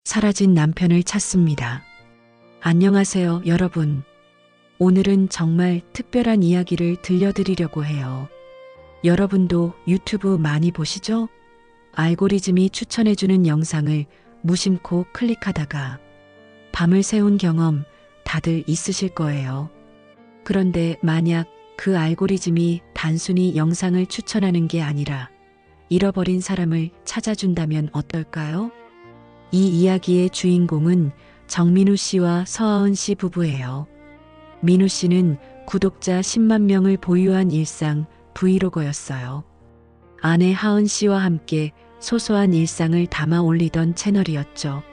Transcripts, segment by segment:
사라진 남편을 찾습니다. 안녕하세요, 여러분. 오늘은 정말 특별한 이야기를 들려드리려고 해요. 여러분도 유튜브 많이 보시죠? 알고리즘이 추천해주는 영상을 무심코 클릭하다가 밤을 새운 경험 다들 있으실 거예요. 그런데 만약 그 알고리즘이 단순히 영상을 추천하는 게 아니라 잃어버린 사람을 찾아준다면 어떨까요? 이 이야기의 주인공은 정민우 씨와 서하은 씨 부부예요. 민우 씨는 구독자 10만 명을 보유한 일상 브이로거였어요. 아내 하은 씨와 함께 소소한 일상을 담아 올리던 채널이었죠.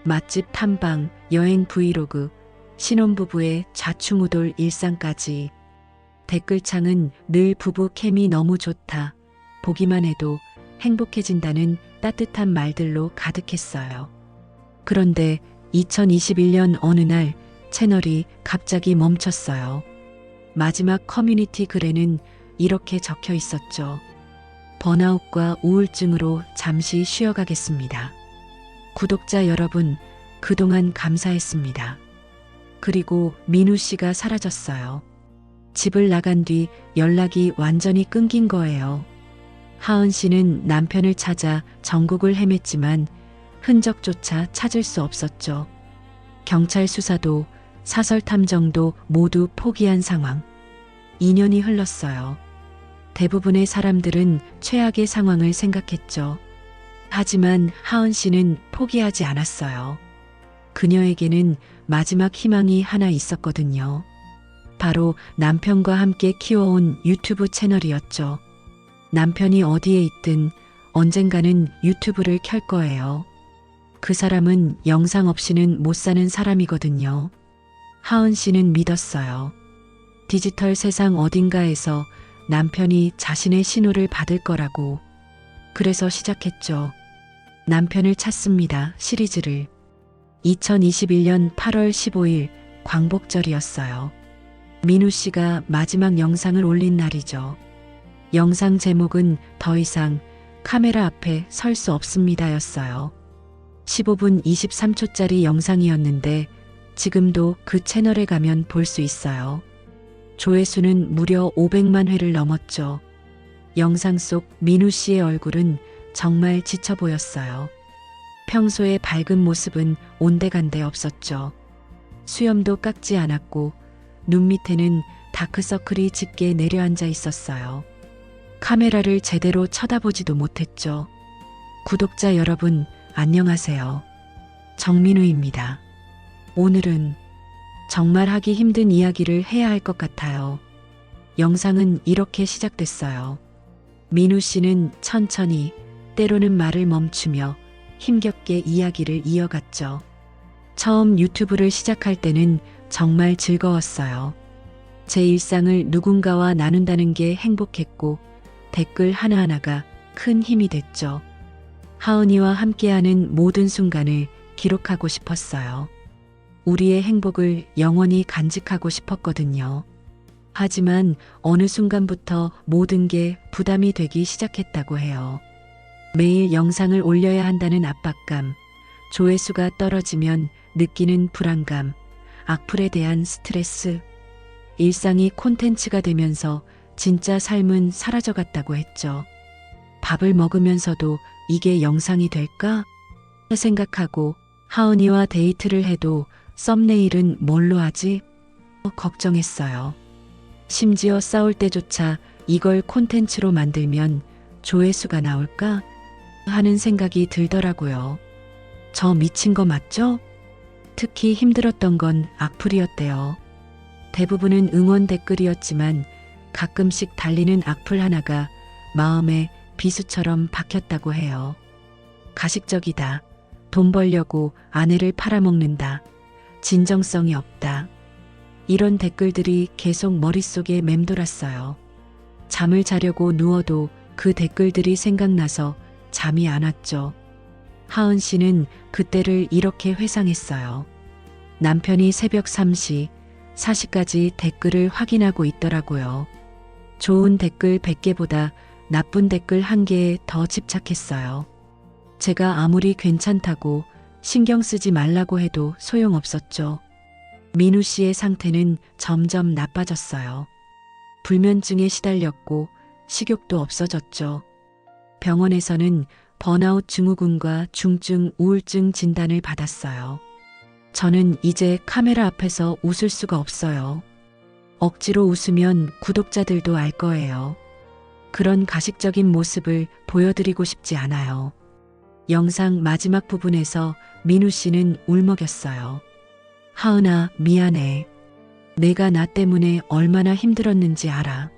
맛집 탐방, 여행 브이로그, 신혼부부의 좌충우돌 일상까지. 댓글창은 늘 부부 케미 너무 좋다. 보기만 해도 행복해진다는 따뜻한 말들로 가득했어요. 그런데 2021년 어느 날 채널이 갑자기 멈췄어요. 마지막 커뮤니티 글에는 이렇게 적혀 있었죠. 번아웃과 우울증으로 잠시 쉬어가겠습니다. 구독자 여러분, 그동안 감사했습니다. 그리고 민우 씨가 사라졌어요. 집을 나간 뒤 연락이 완전히 끊긴 거예요. 하은 씨는 남편을 찾아 전국을 헤맸지만 흔적조차 찾을 수 없었죠. 경찰 수사도 사설 탐정도 모두 포기한 상황. 2년이 흘렀어요. 대부분의 사람들은 최악의 상황을 생각했죠. 하지만 하은 씨는 포기하지 않았어요. 그녀에게는 마지막 희망이 하나 있었거든요. 바로 남편과 함께 키워온 유튜브 채널이었죠. 남편이 어디에 있든 언젠가는 유튜브를 켤 거예요. 그 사람은 영상 없이는 못 사는 사람이거든요. 하은 씨는 믿었어요. 디지털 세상 어딘가에서 남편이 자신의 신호를 받을 거라고. 그래서 시작했죠. 남편을 찾습니다. 시리즈를. 2021년 8월 15일 광복절이었어요. 민우 씨가 마지막 영상을 올린 날이죠. 영상 제목은 더 이상 카메라 앞에 설 수 없습니다였어요. 15분 23초짜리 영상이었는데 지금도 그 채널에 가면 볼 수 있어요. 조회수는 무려 500만 회를 넘었죠. 영상 속 민우 씨의 얼굴은 정말 지쳐 보였어요. 평소의 밝은 모습은 온데간데 없었죠. 수염도 깎지 않았고 눈 밑에는 다크서클이 짙게 내려앉아 있었어요. 카메라를 제대로 쳐다보지도 못했죠. 구독자 여러분, 안녕하세요. 정민우입니다. 오늘은 정말 하기 힘든 이야기를 해야 할 것 같아요. 영상은 이렇게 시작됐어요. 민우 씨는 천천히, 때로는 말을 멈추며 힘겹게 이야기를 이어갔죠. 처음 유튜브를 시작할 때는 정말 즐거웠어요. 제 일상을 누군가와 나눈다는 게 행복했고 댓글 하나하나가 큰 힘이 됐죠. 하은이와 함께하는 모든 순간을 기록하고 싶었어요. 우리의 행복을 영원히 간직하고 싶었거든요. 하지만 어느 순간부터 모든 게 부담이 되기 시작했다고 해요. 매일 영상을 올려야 한다는 압박감, 조회수가 떨어지면 느끼는 불안감, 악플에 대한 스트레스, 일상이 콘텐츠가 되면서 진짜 삶은 사라져갔다고 했죠. 밥을 먹으면서도 이게 영상이 될까? 생각하고 하은이와 데이트를 해도 썸네일은 뭘로 하지? 걱정했어요. 심지어 싸울 때조차 이걸 콘텐츠로 만들면 조회수가 나올까? 하는 생각이 들더라고요. 저 미친 거 맞죠? 특히 힘들었던 건 악플이었대요. 대부분은 응원 댓글이었지만 가끔씩 달리는 악플 하나가 마음에 비수처럼 박혔다고 해요. 가식적이다. 돈 벌려고 아내를 팔아먹는다. 진정성이 없다. 이런 댓글들이 계속 머릿속에 맴돌았어요. 잠을 자려고 누워도 그 댓글들이 생각나서 잠이 안 왔죠. 하은 씨는 그때를 이렇게 회상했어요. 남편이 새벽 3시, 4시까지 댓글을 확인하고 있더라고요. 좋은 댓글 100개보다 나쁜 댓글 1개에 더 집착했어요. 제가 아무리 괜찮다고 신경 쓰지 말라고 해도 소용없었죠. 민우 씨의 상태는 점점 나빠졌어요. 불면증에 시달렸고 식욕도 없어졌죠. 병원에서는 번아웃 증후군과 중증 우울증 진단을 받았어요. 저는 이제 카메라 앞에서 웃을 수가 없어요. 억지로 웃으면 구독자들도 알 거예요. 그런 가식적인 모습을 보여드리고 싶지 않아요. 영상 마지막 부분에서 민우 씨는 울먹였어요. 하은아, 미안해. 내가 나 때문에 얼마나 힘들었는지 알아.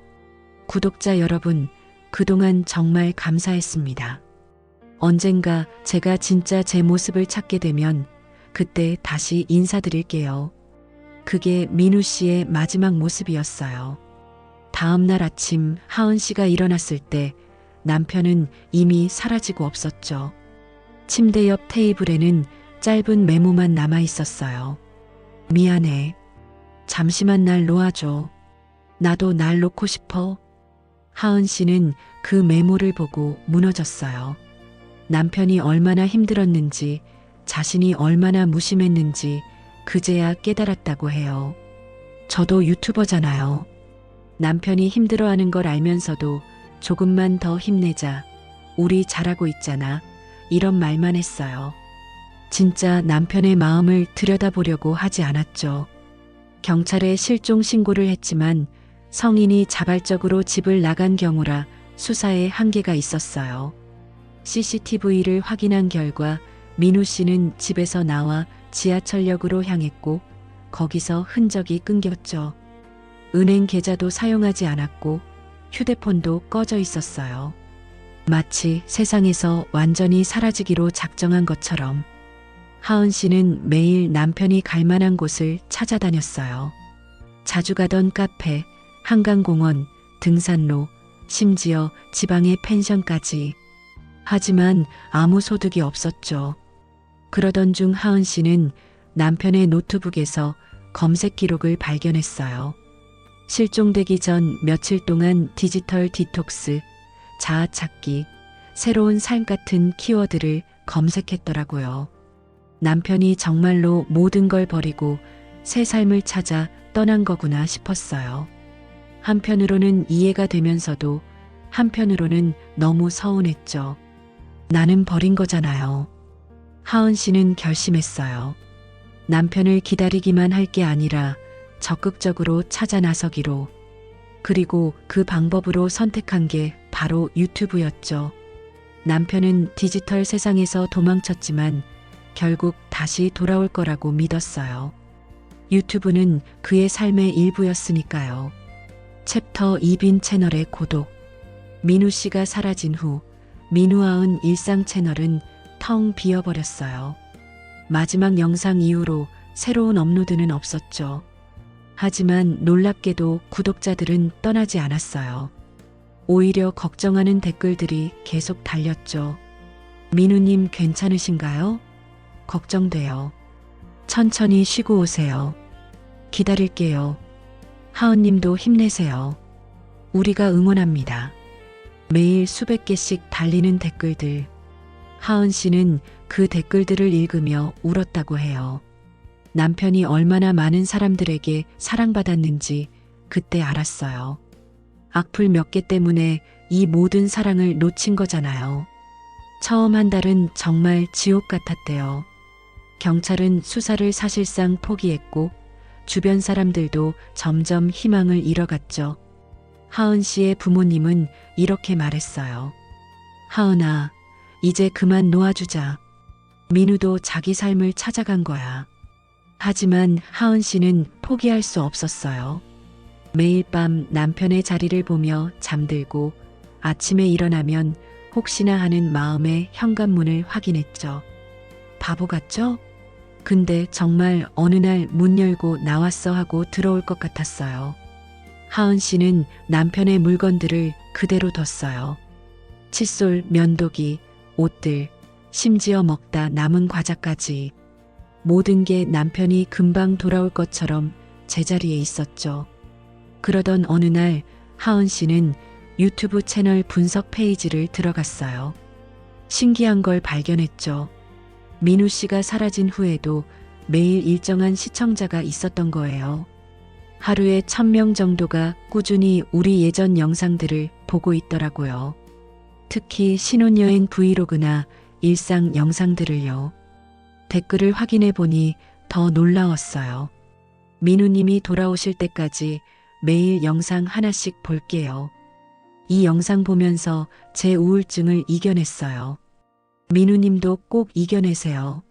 구독자 여러분, 그동안 정말 감사했습니다. 언젠가 제가 진짜 제 모습을 찾게 되면 그때 다시 인사드릴게요. 그게 민우 씨의 마지막 모습이었어요. 다음 날 아침 하은 씨가 일어났을 때 남편은 이미 사라지고 없었죠. 침대 옆 테이블에는 짧은 메모만 남아 있었어요. 미안해. 잠시만 날 놓아줘. 나도 날 놓고 싶어. 하은 씨는 그 메모를 보고 무너졌어요. 남편이 얼마나 힘들었는지, 자신이 얼마나 무심했는지 그제야 깨달았다고 해요. 저도 유튜버잖아요. 남편이 힘들어하는 걸 알면서도 조금만 더 힘내자. 우리 잘하고 있잖아. 이런 말만 했어요. 진짜 남편의 마음을 들여다보려고 하지 않았죠. 경찰에 실종 신고를 했지만 성인이 자발적으로 집을 나간 경우라 수사에 한계가 있었어요. CCTV를 확인한 결과 민우 씨는 집에서 나와 지하철역으로 향했고 거기서 흔적이 끊겼죠. 은행 계좌도 사용하지 않았고 휴대폰도 꺼져 있었어요. 마치 세상에서 완전히 사라지기로 작정한 것처럼 하은 씨는 매일 남편이 갈 만한 곳을 찾아다녔어요. 자주 가던 카페, 한강공원, 등산로, 심지어 지방의 펜션까지. 하지만 아무 소득이 없었죠. 그러던 중 하은 씨는 남편의 노트북에서 검색 기록을 발견했어요. 실종되기 전 며칠 동안 디지털 디톡스, 자아 찾기, 새로운 삶 같은 키워드를 검색했더라고요. 남편이 정말로 모든 걸 버리고 새 삶을 찾아 떠난 거구나 싶었어요. 한편으로는 이해가 되면서도 한편으로는 너무 서운했죠. 나는 버린 거잖아요. 하은 씨는 결심했어요. 남편을 기다리기만 할 게 아니라 적극적으로 찾아 나서기로. 그리고 그 방법으로 선택한 게 바로 유튜브였죠. 남편은 디지털 세상에서 도망쳤지만 결국 다시 돌아올 거라고 믿었어요. 유튜브는 그의 삶의 일부였으니까요. 챕터 2빈 채널의 고독. 민우 씨가 사라진 후 민우아은 일상 채널은 텅 비어버렸어요. 마지막 영상 이후로 새로운 업로드는 없었죠. 하지만 놀랍게도 구독자들은 떠나지 않았어요. 오히려 걱정하는 댓글들이 계속 달렸죠. 민우님 괜찮으신가요? 걱정돼요. 천천히 쉬고 오세요. 기다릴게요. 하은님도 힘내세요. 우리가 응원합니다. 매일 수백 개씩 달리는 댓글들. 하은 씨는 그 댓글들을 읽으며 울었다고 해요. 남편이 얼마나 많은 사람들에게 사랑받았는지 그때 알았어요. 악플 몇 개 때문에 이 모든 사랑을 놓친 거잖아요. 처음 한 달은 정말 지옥 같았대요. 경찰은 수사를 사실상 포기했고 주변 사람들도 점점 희망을 잃어갔죠. 하은 씨의 부모님은 이렇게 말했어요. 하은아, 이제 그만 놓아주자. 민우도 자기 삶을 찾아간 거야. 하지만 하은 씨는 포기할 수 없었어요. 매일 밤 남편의 자리를 보며 잠들고 아침에 일어나면 혹시나 하는 마음에 현관문을 확인했죠. 바보 같죠? 근데 정말 어느 날 문 열고 나왔어 하고 들어올 것 같았어요. 하은 씨는 남편의 물건들을 그대로 뒀어요. 칫솔, 면도기, 옷들, 심지어 먹다 남은 과자까지. 모든 게 남편이 금방 돌아올 것처럼 제자리에 있었죠. 그러던 어느 날 하은 씨는 유튜브 채널 분석 페이지를 들어갔어요. 신기한 걸 발견했죠. 민우 씨가 사라진 후에도 매일 일정한 시청자가 있었던 거예요. 하루에 1000명 정도가 꾸준히 우리 예전 영상들을 보고 있더라고요. 특히 신혼여행 브이로그나 일상 영상들을요. 댓글을 확인해 보니 더 놀라웠어요. 민우님이 돌아오실 때까지 매일 영상 하나씩 볼게요. 이 영상 보면서 제 우울증을 이겨냈어요. 민우님도 꼭 이겨내세요.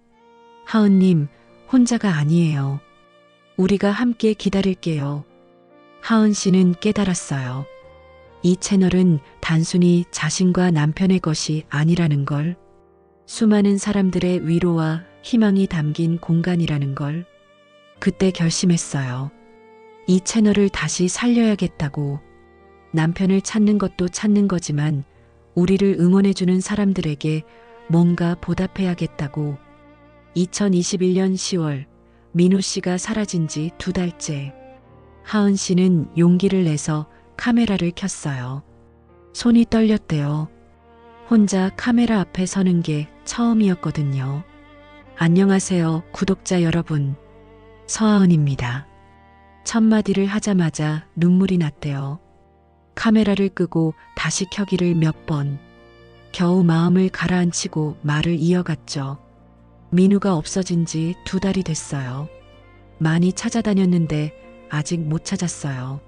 하은님, 혼자가 아니에요. 우리가 함께 기다릴게요. 하은 씨는 깨달았어요. 이 채널은 단순히 자신과 남편의 것이 아니라는 걸, 수많은 사람들의 위로와 희망이 담긴 공간이라는 걸, 그때 결심했어요. 이 채널을 다시 살려야겠다고. 남편을 찾는 것도 찾는 거지만 우리를 응원해주는 사람들에게 뭔가 보답해야겠다고. 2021년 10월 민우 씨가 사라진 지 2달째. 하은 씨는 용기를 내서 카메라를 켰어요. 손이 떨렸대요. 혼자 카메라 앞에 서는 게 처음이었거든요. 안녕하세요, 구독자 여러분. 서하은입니다. 첫 마디를 하자마자 눈물이 났대요. 카메라를 끄고 다시 켜기를 몇 번. 겨우 마음을 가라앉히고 말을 이어갔죠. 민우가 없어진 지 2달이 됐어요. 많이 찾아다녔는데 아직 못 찾았어요.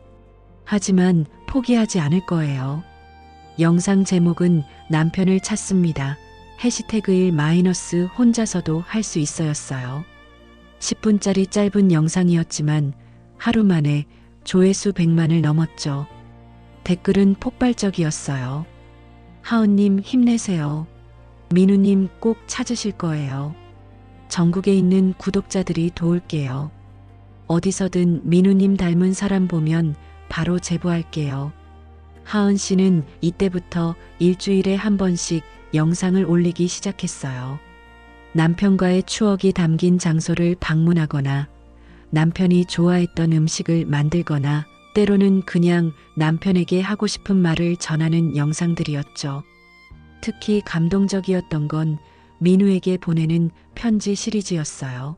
하지만 포기하지 않을 거예요. 영상 제목은 남편을 찾습니다. 해시태그 1- 혼자서도 할 수 있어였어요. 10분짜리 짧은 영상이었지만 하루 만에 조회수 100만을 넘었죠. 댓글은 폭발적이었어요. 하은님 힘내세요. 민우님 꼭 찾으실 거예요. 전국에 있는 구독자들이 도울게요. 어디서든 민우님 닮은 사람 보면 바로 제보할게요. 하은 씨는 이때부터 일주일에 한 번씩 영상을 올리기 시작했어요. 남편과의 추억이 담긴 장소를 방문하거나 남편이 좋아했던 음식을 만들거나 때로는 그냥 남편에게 하고 싶은 말을 전하는 영상들이었죠. 특히 감동적이었던 건 민우에게 보내는 편지 시리즈였어요.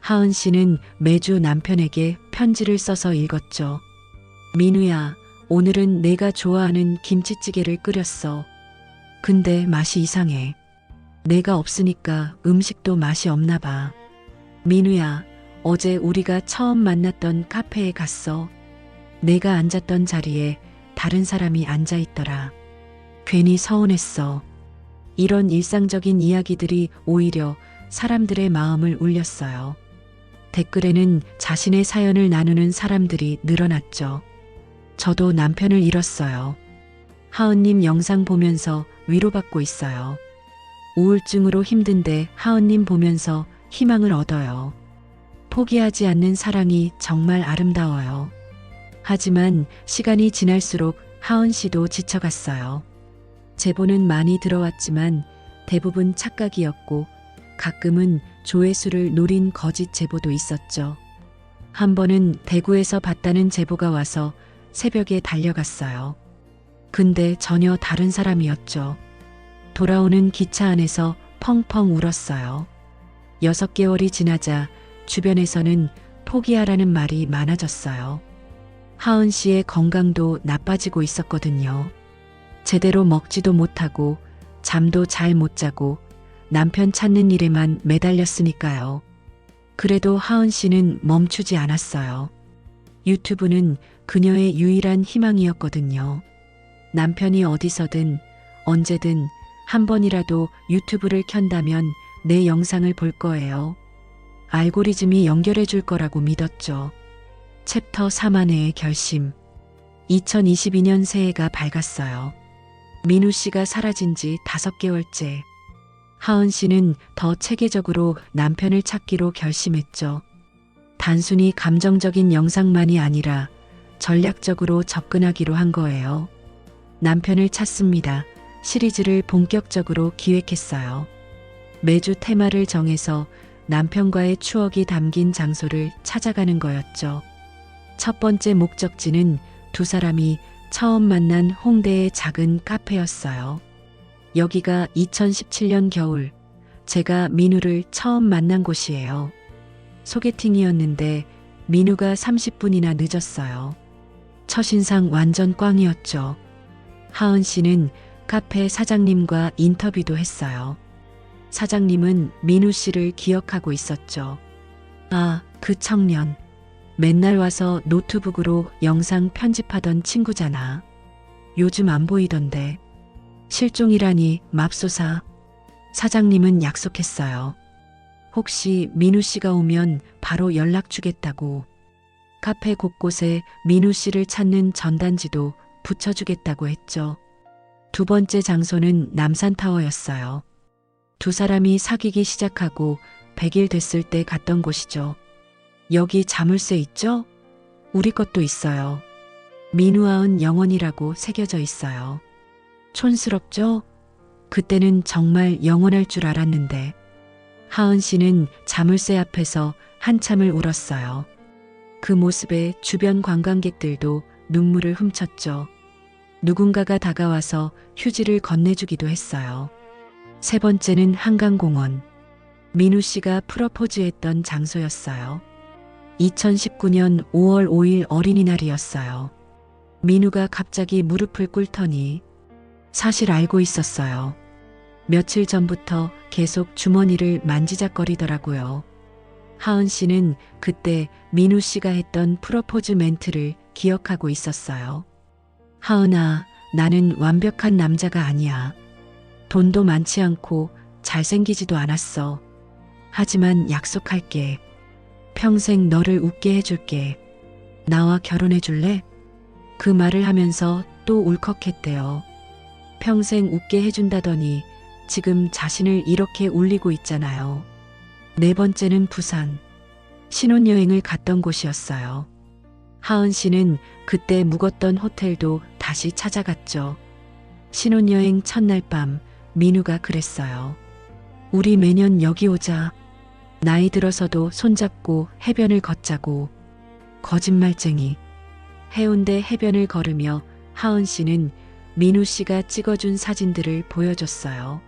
하은 씨는 매주 남편에게 편지를 써서 읽었죠. 민우야, 오늘은 내가 좋아하는 김치찌개를 끓였어. 근데 맛이 이상해. 내가 없으니까 음식도 맛이 없나 봐. 민우야, 어제 우리가 처음 만났던 카페에 갔어. 내가 앉았던 자리에 다른 사람이 앉아 있더라. 괜히 서운했어. 이런 일상적인 이야기들이 오히려 사람들의 마음을 울렸어요. 댓글에는 자신의 사연을 나누는 사람들이 늘어났죠. 저도 남편을 잃었어요. 하은님 영상 보면서 위로받고 있어요. 우울증으로 힘든데 하은님 보면서 희망을 얻어요. 포기하지 않는 사랑이 정말 아름다워요. 하지만 시간이 지날수록 하은 씨도 지쳐갔어요. 제보는 많이 들어왔지만 대부분 착각이었고 가끔은 조회수를 노린 거짓 제보도 있었죠. 한 번은 대구에서 봤다는 제보가 와서 새벽에 달려갔어요. 근데 전혀 다른 사람이었죠. 돌아오는 기차 안에서 펑펑 울었어요. 6개월이 지나자 주변에서는 포기하라는 말이 많아졌어요. 하은 씨의 건강도 나빠지고 있었거든요. 제대로 먹지도 못하고 잠도 잘 못 자고 남편 찾는 일에만 매달렸으니까요. 그래도 하은 씨는 멈추지 않았어요. 유튜브는 그녀의 유일한 희망이었거든요. 남편이 어디서든 언제든 한 번이라도 유튜브를 켠다면 내 영상을 볼 거예요. 알고리즘이 연결해 줄 거라고 믿었죠. 챕터 4만회의 결심. 2022년 새해가 밝았어요. 민우 씨가 사라진 지 5개월째. 하은 씨는 더 체계적으로 남편을 찾기로 결심했죠. 단순히 감정적인 영상만이 아니라 전략적으로 접근하기로 한 거예요. 남편을 찾습니다. 시리즈를 본격적으로 기획했어요. 매주 테마를 정해서 남편과의 추억이 담긴 장소를 찾아가는 거였죠. 첫 번째 목적지는 두 사람이 처음 만난 홍대의 작은 카페였어요. 여기가 2017년 겨울 제가 민우를 처음 만난 곳이에요. 소개팅이었는데 민우가 30분이나 늦었어요. 첫인상 완전 꽝이었죠. 하은 씨는 카페 사장님과 인터뷰도 했어요. 사장님은 민우 씨를 기억하고 있었죠. 아, 그 청년. 맨날 와서 노트북으로 영상 편집하던 친구잖아. 요즘 안 보이던데. 실종이라니 맙소사. 사장님은 약속했어요. 혹시 민우 씨가 오면 바로 연락 주겠다고. 카페 곳곳에 민우 씨를 찾는 전단지도 붙여주겠다고 했죠. 두 번째 장소는 남산타워였어요. 두 사람이 사귀기 시작하고 100일 됐을 때 갔던 곳이죠. 여기 자물쇠 있죠? 우리 것도 있어요. 민우아은 영원이라고 새겨져 있어요. 촌스럽죠? 그때는 정말 영원할 줄 알았는데. 하은 씨는 자물쇠 앞에서 한참을 울었어요. 그 모습에 주변 관광객들도 눈물을 훔쳤죠. 누군가가 다가와서 휴지를 건네주기도 했어요. 세 번째는 한강공원. 민우 씨가 프러포즈했던 장소였어요. 2019년 5월 5일 어린이날이었어요. 민우가 갑자기 무릎을 꿇더니 사실 알고 있었어요. 며칠 전부터 계속 주머니를 만지작거리더라고요. 하은 씨는 그때 민우 씨가 했던 프러포즈 멘트를 기억하고 있었어요. 하은아, 나는 완벽한 남자가 아니야. 돈도 많지 않고 잘생기지도 않았어. 하지만 약속할게. 평생 너를 웃게 해줄게. 나와 결혼해 줄래? 그 말을 하면서 또 울컥했대요. 평생 웃게 해준다더니 지금 자신을 이렇게 울리고 있잖아요. 네 번째는 부산. 신혼여행을 갔던 곳이었어요. 하은 씨는 그때 묵었던 호텔도 다시 찾아갔죠. 신혼여행 첫날 밤 민우가 그랬어요. 우리 매년 여기 오자. 나이 들어서도 손잡고 해변을 걷자고. 거짓말쟁이. 해운대 해변을 걸으며 하은 씨는 민우 씨가 찍어준 사진들을 보여줬어요.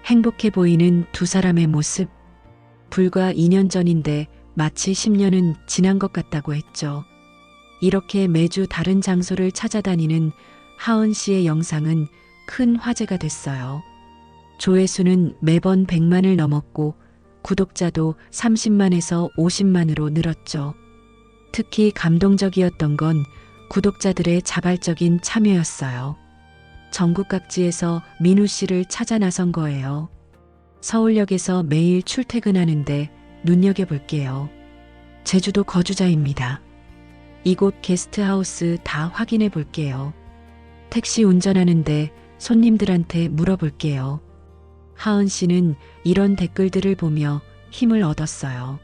행복해 보이는 두 사람의 모습. 불과 2년 전인데 마치 10년은 지난 것 같다고 했죠. 이렇게 매주 다른 장소를 찾아다니는 하은 씨의 영상은 큰 화제가 됐어요. 조회수는 매번 100만을 넘었고 구독자도 30만에서 50만으로 늘었죠. 특히 감동적이었던 건 구독자들의 자발적인 참여였어요. 전국 각지에서 민우 씨를 찾아 나선 거예요. 서울역에서 매일 출퇴근하는데 눈여겨볼게요. 제주도 거주자입니다. 이곳 게스트하우스 다 확인해 볼게요. 택시 운전하는데 손님들한테 물어볼게요. 하은 씨는 이런 댓글들을 보며 힘을 얻었어요.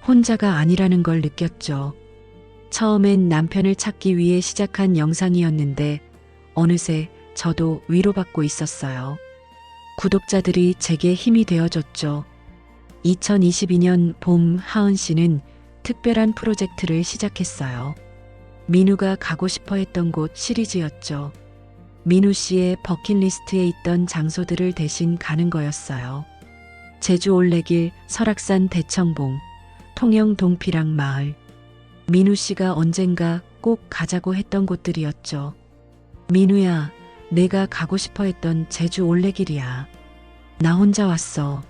혼자가 아니라는 걸 느꼈죠. 처음엔 남편을 찾기 위해 시작한 영상이었는데 어느새 저도 위로받고 있었어요. 구독자들이 제게 힘이 되어줬죠. 2022년 봄 하은 씨는 특별한 프로젝트를 시작했어요. 민우가 가고 싶어 했던 곳 시리즈였죠. 민우 씨의 버킷리스트에 있던 장소들을 대신 가는 거였어요. 제주 올레길, 설악산 대청봉, 통영 동피랑 마을. 민우 씨가 언젠가 꼭 가자고 했던 곳들이었죠. 민우야, 내가 가고 싶어 했던 제주 올레길이야. 나 혼자 왔어.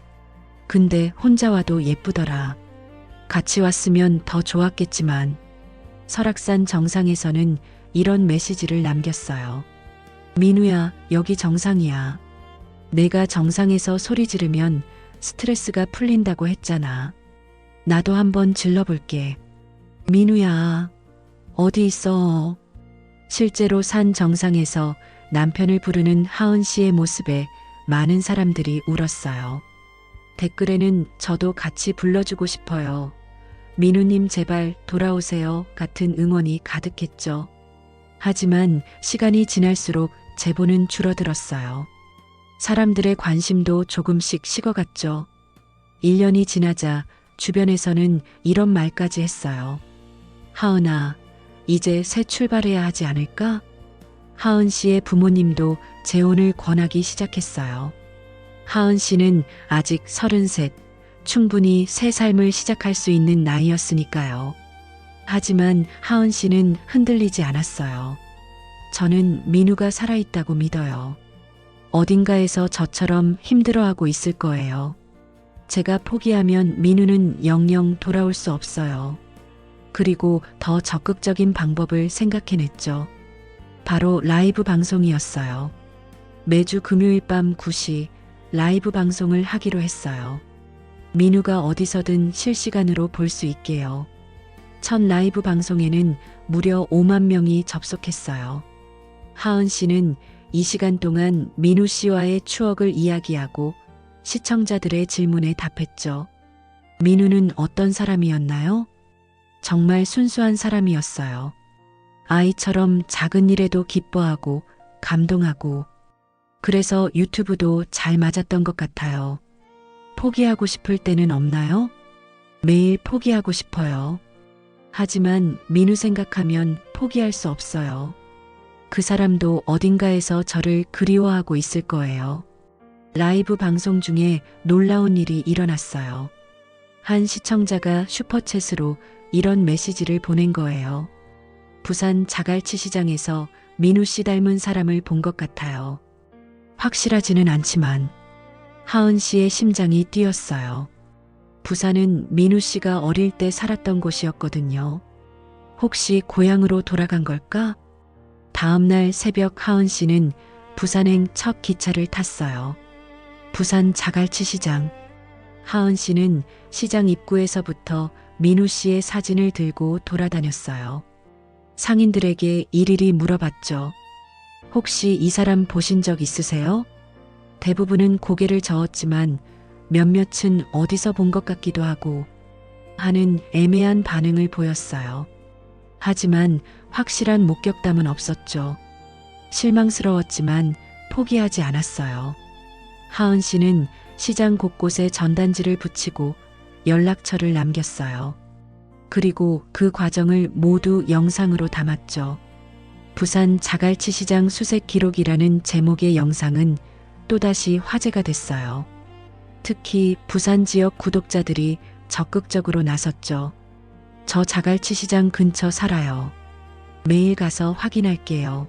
근데 혼자 와도 예쁘더라. 같이 왔으면 더 좋았겠지만. 설악산 정상에서는 이런 메시지를 남겼어요. 민우야, 여기 정상이야. 내가 정상에서 소리 지르면 스트레스가 풀린다고 했잖아. 나도 한번 질러볼게. 민우야, 어디 있어? 실제로 산 정상에서 남편을 부르는 하은 씨의 모습에 많은 사람들이 울었어요. 댓글에는 저도 같이 불러주고 싶어요. 민우님 제발 돌아오세요 같은 응원이 가득했죠. 하지만 시간이 지날수록 제보는 줄어들었어요. 사람들의 관심도 조금씩 식어갔죠. 1년이 지나자 주변에서는 이런 말까지 했어요. 하은아, 이제 새 출발해야 하지 않을까? 하은 씨의 부모님도 재혼을 권하기 시작했어요. 하은 씨는 아직 33, 충분히 새 삶을 시작할 수 있는 나이였으니까요. 하지만 하은 씨는 흔들리지 않았어요. 저는 민우가 살아있다고 믿어요. 어딘가에서 저처럼 힘들어하고 있을 거예요. 제가 포기하면 민우는 영영 돌아올 수 없어요. 그리고 더 적극적인 방법을 생각해냈죠. 바로 라이브 방송이었어요. 매주 금요일 밤 9시 라이브 방송을 하기로 했어요. 민우가 어디서든 실시간으로 볼 수 있게요. 첫 라이브 방송에는 무려 5만 명이 접속했어요. 하은 씨는 이 시간 동안 민우 씨와의 추억을 이야기하고 시청자들의 질문에 답했죠. 민우는 어떤 사람이었나요? 정말 순수한 사람이었어요. 아이처럼 작은 일에도 기뻐하고 감동하고, 그래서 유튜브도 잘 맞았던 것 같아요. 포기하고 싶을 때는 없나요? 매일 포기하고 싶어요. 하지만 민우 생각하면 포기할 수 없어요. 그 사람도 어딘가에서 저를 그리워하고 있을 거예요. 라이브 방송 중에 놀라운 일이 일어났어요. 한 시청자가 슈퍼챗으로 이런 메시지를 보낸 거예요. 부산 자갈치 시장에서 민우 씨 닮은 사람을 본 것 같아요. 확실하지는 않지만 하은 씨의 심장이 뛰었어요. 부산은 민우 씨가 어릴 때 살았던 곳이었거든요. 혹시 고향으로 돌아간 걸까? 다음 날 새벽 하은 씨는 부산행 첫 기차를 탔어요. 부산 자갈치 시장. 하은 씨는 시장 입구에서부터 민우 씨의 사진을 들고 돌아다녔어요. 상인들에게 일일이 물어봤죠. 혹시 이 사람 보신 적 있으세요? 대부분은 고개를 저었지만 몇몇은 어디서 본 것 같기도 하고 하는 애매한 반응을 보였어요. 하지만 확실한 목격담은 없었죠. 실망스러웠지만 포기하지 않았어요. 하은 씨는 시장 곳곳에 전단지를 붙이고 연락처를 남겼어요. 그리고 그 과정을 모두 영상으로 담았죠. 부산 자갈치 시장 수색 기록이라는 제목의 영상은 또다시 화제가 됐어요. 특히 부산 지역 구독자들이 적극적으로 나섰죠. 저 자갈치 시장 근처 살아요. 매일 가서 확인할게요.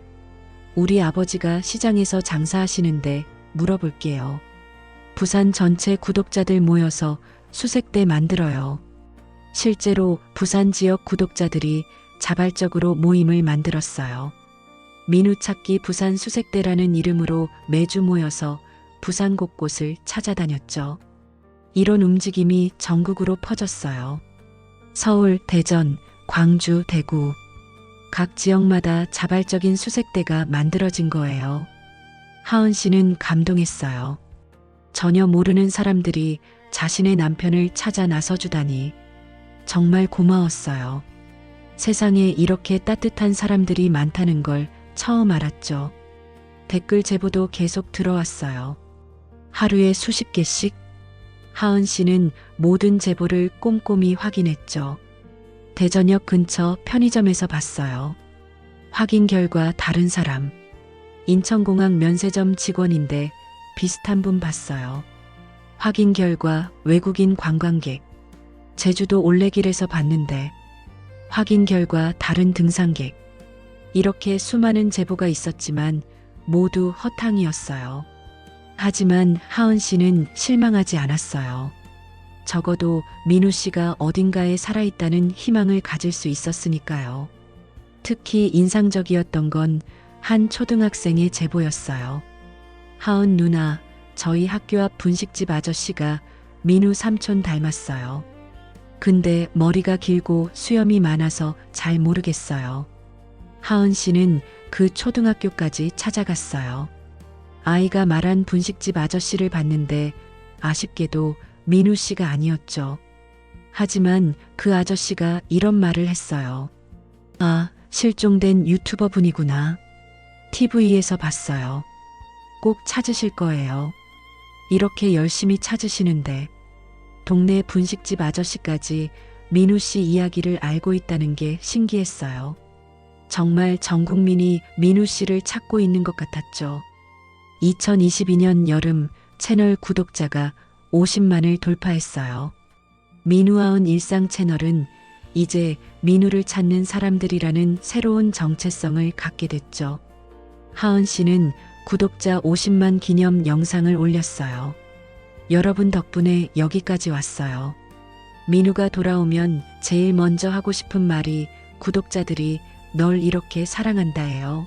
우리 아버지가 시장에서 장사하시는데 물어볼게요. 부산 전체 구독자들 모여서 수색대 만들어요. 실제로 부산 지역 구독자들이 자발적으로 모임을 만들었어요. 민우 찾기 부산 수색대라는 이름으로 매주 모여서 부산 곳곳을 찾아다녔죠. 이런 움직임이 전국으로 퍼졌어요. 서울, 대전, 광주, 대구. 각 지역마다 자발적인 수색대가 만들어진 거예요. 하은 씨는 감동했어요. 전혀 모르는 사람들이 자신의 남편을 찾아 나서주다니 정말 고마웠어요. 세상에 이렇게 따뜻한 사람들이 많다는 걸 처음 알았죠. 댓글 제보도 계속 들어왔어요. 하루에 수십 개씩. 하은 씨는 모든 제보를 꼼꼼히 확인했죠. 대전역 근처 편의점에서 봤어요. 확인 결과 다른 사람. 인천공항 면세점 직원인데 비슷한 분 봤어요. 확인 결과 외국인 관광객. 제주도 올레길에서 봤는데 확인 결과 다른 등산객. 이렇게 수많은 제보가 있었지만 모두 허탕이었어요. 하지만 하은 씨는 실망하지 않았어요. 적어도 민우 씨가 어딘가에 살아있다는 희망을 가질 수 있었으니까요. 특히 인상적이었던 건 한 초등학생의 제보였어요. 하은 누나, 저희 학교 앞 분식집 아저씨가 민우 삼촌 닮았어요. 근데 머리가 길고 수염이 많아서 잘 모르겠어요. 하은 씨는 그 초등학교까지 찾아갔어요. 아이가 말한 분식집 아저씨를 봤는데 아쉽게도 민우 씨가 아니었죠. 하지만 그 아저씨가 이런 말을 했어요. 아, 실종된 유튜버 분이구나. TV에서 봤어요. 꼭 찾으실 거예요. 이렇게 열심히 찾으시는데 동네 분식집 아저씨까지 민우 씨 이야기를 알고 있다는 게 신기했어요. 정말 전 국민이 민우 씨를 찾고 있는 것 같았죠. 2022년 여름 채널 구독자가 50만을 돌파했어요. 민우아은 일상 채널은 이제 민우를 찾는 사람들이라는 새로운 정체성을 갖게 됐죠. 하은 씨는 구독자 50만 기념 영상을 올렸어요. 여러분 덕분에 여기까지 왔어요. 민우가 돌아오면 제일 먼저 하고 싶은 말이 구독자들이 널 이렇게 사랑한다예요.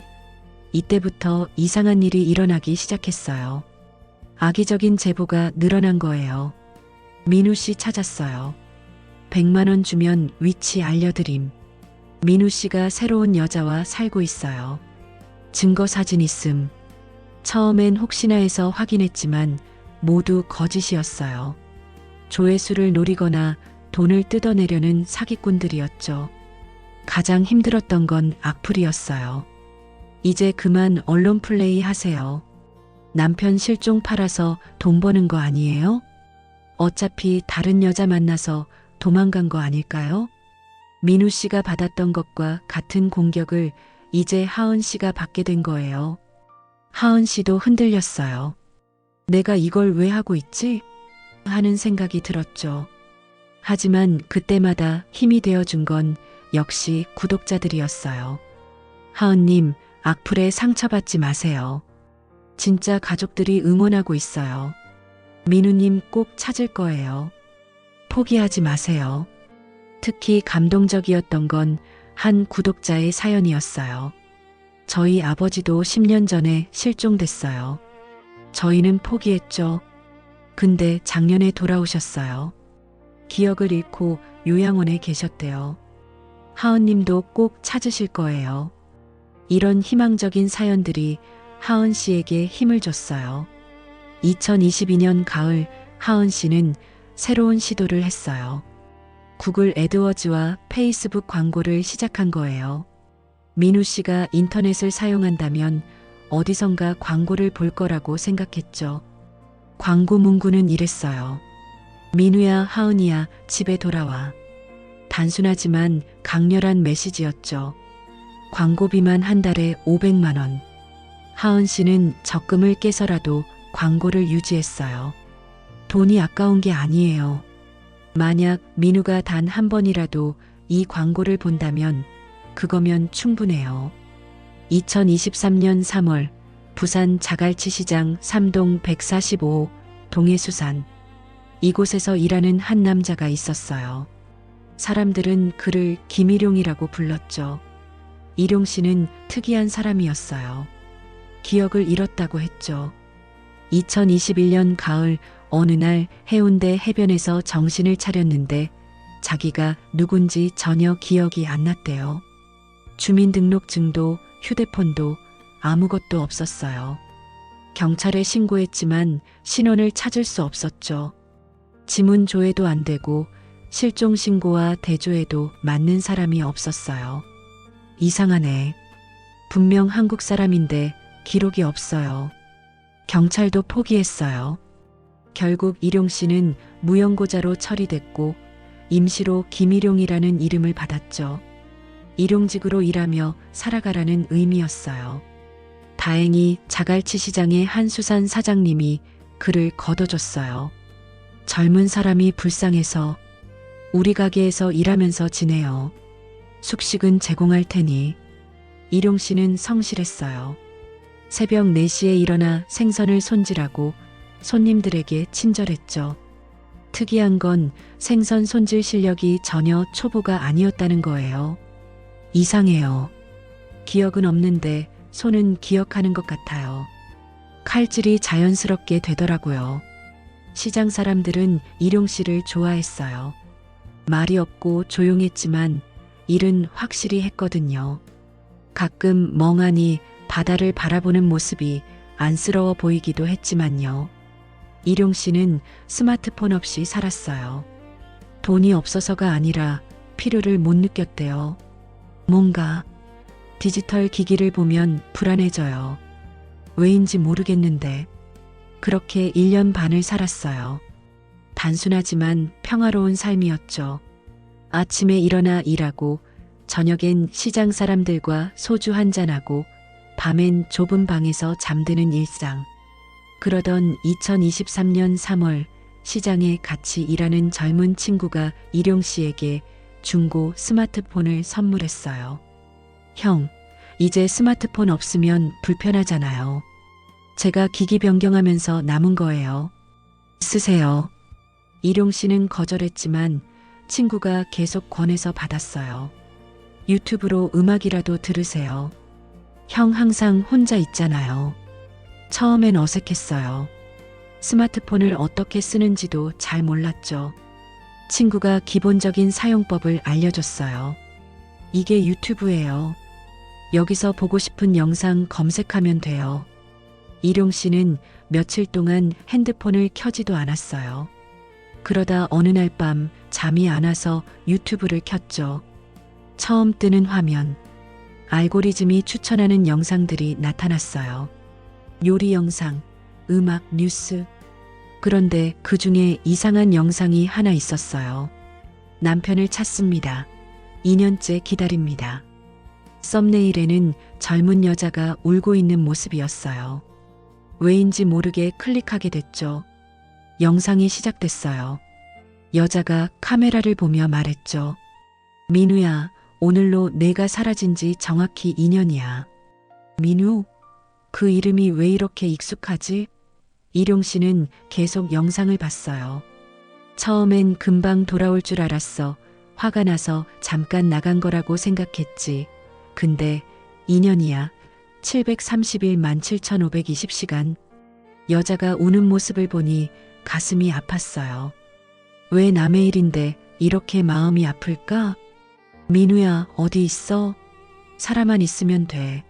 이때부터 이상한 일이 일어나기 시작했어요. 악의적인 제보가 늘어난 거예요. 민우 씨 찾았어요. 100만 원 주면 위치 알려드림. 민우 씨가 새로운 여자와 살고 있어요. 증거 사진 있음. 처음엔 혹시나 해서 확인했지만 모두 거짓이었어요. 조회수를 노리거나 돈을 뜯어내려는 사기꾼들이었죠. 가장 힘들었던 건 악플이었어요. 이제 그만 언론 플레이 하세요. 남편 실종 팔아서 돈 버는 거 아니에요? 어차피 다른 여자 만나서 도망간 거 아닐까요? 민우 씨가 받았던 것과 같은 공격을 이제 하은 씨가 받게 된 거예요. 하은 씨도 흔들렸어요. 내가 이걸 왜 하고 있지? 하는 생각이 들었죠. 하지만 그때마다 힘이 되어준 건 역시 구독자들이었어요. 하은님, 악플에 상처받지 마세요. 진짜 가족들이 응원하고 있어요. 민우님 꼭 찾을 거예요. 포기하지 마세요. 특히 감동적이었던 건 한 구독자의 사연이었어요. 저희 아버지도 10년 전에 실종됐어요. 저희는 포기했죠. 근데 작년에 돌아오셨어요. 기억을 잃고 요양원에 계셨대요. 하은님도 꼭 찾으실 거예요. 이런 희망적인 사연들이 하은 씨에게 힘을 줬어요. 2022년 가을 하은 씨는 새로운 시도를 했어요. 구글 애드워즈와 페이스북 광고를 시작한 거예요. 민우 씨가 인터넷을 사용한다면 어디선가 광고를 볼 거라고 생각했죠. 광고 문구는 이랬어요. 민우야, 하은이야, 집에 돌아와. 단순하지만 강렬한 메시지였죠. 광고비만 한 달에 500만 원. 하은 씨는 적금을 깨서라도 광고를 유지했어요. 돈이 아까운 게 아니에요. 만약 민우가 단 한 번이라도 이 광고를 본다면 그거면 충분해요. 2023년 3월 부산 자갈치 시장 3동 145 동해수산. 이곳에서 일하는 한 남자가 있었어요. 사람들은 그를 김일용이라고 불렀죠. 일용 씨는 특이한 사람이었어요. 기억을 잃었다고 했죠. 2021년 가을 어느 날 해운대 해변에서 정신을 차렸는데 자기가 누군지 전혀 기억이 안 났대요. 주민등록증도 휴대폰도 아무것도 없었어요. 경찰에 신고했지만 신원을 찾을 수 없었죠. 지문 조회도 안 되고 실종 신고와 대조에도 맞는 사람이 없었어요. 이상하네. 분명 한국 사람인데 기록이 없어요. 경찰도 포기했어요. 결국 일용 씨는 무연고자로 처리됐고 임시로 김일용이라는 이름을 받았죠. 일용직으로 일하며 살아가라는 의미였어요. 다행히 자갈치 시장의 한 수산 사장님이 그를 걷어줬어요. 젊은 사람이 불쌍해서 우리 가게에서 일하면서 지내요. 숙식은 제공할 테니. 일용 씨는 성실했어요. 새벽 4시에 일어나 생선을 손질하고 손님들에게 친절했죠. 특이한 건 생선 손질 실력이 전혀 초보가 아니었다는 거예요. 이상해요. 기억은 없는데 손은 기억하는 것 같아요. 칼질이 자연스럽게 되더라고요. 시장 사람들은 일용 씨를 좋아했어요. 말이 없고 조용했지만 일은 확실히 했거든요. 가끔 멍하니 바다를 바라보는 모습이 안쓰러워 보이기도 했지만요. 일용 씨는 스마트폰 없이 살았어요. 돈이 없어서가 아니라 필요를 못 느꼈대요. 뭔가 디지털 기기를 보면 불안해져요. 왜인지 모르겠는데 그렇게 1년 반을 살았어요. 단순하지만 평화로운 삶이었죠. 아침에 일어나 일하고 저녁엔 시장 사람들과 소주 한잔하고 밤엔 좁은 방에서 잠드는 일상. 그러던 2023년 3월 시장에 같이 일하는 젊은 친구가 일용 씨에게 중고 스마트폰을 선물했어요. 형, 이제 스마트폰 없으면 불편하잖아요. 제가 기기 변경하면서 남은 거예요. 쓰세요. 일용 씨는 거절했지만 친구가 계속 권해서 받았어요. 유튜브로 음악이라도 들으세요. 형 항상 혼자 있잖아요. 처음엔 어색했어요. 스마트폰을 어떻게 쓰는지도 잘 몰랐죠. 친구가 기본적인 사용법을 알려줬어요. 이게 유튜브예요. 여기서 보고 싶은 영상 검색하면 돼요. 일용 씨는 며칠 동안 핸드폰을 켜지도 않았어요. 그러다 어느 날 밤 잠이 안 와서 유튜브를 켰죠. 처음 뜨는 화면. 알고리즘이 추천하는 영상들이 나타났어요. 요리 영상, 음악, 뉴스. 그런데 그 중에 이상한 영상이 하나 있었어요. 남편을 찾습니다. 2년째 기다립니다. 썸네일에는 젊은 여자가 울고 있는 모습이었어요. 왜인지 모르게 클릭하게 됐죠. 영상이 시작됐어요. 여자가 카메라를 보며 말했죠. 민우야, 오늘로 내가 사라진 지 정확히 2년이야. 민우? 그 이름이 왜 이렇게 익숙하지? 일용 씨는 계속 영상을 봤어요. 처음엔 금방 돌아올 줄 알았어. 화가 나서 잠깐 나간 거라고 생각했지. 근데 2년이야. 730일 17,520시간. 여자가 우는 모습을 보니 가슴이 아팠어요. 왜 남의 일인데 이렇게 마음이 아플까? 민우야, 어디 있어? 살아만 있으면 돼.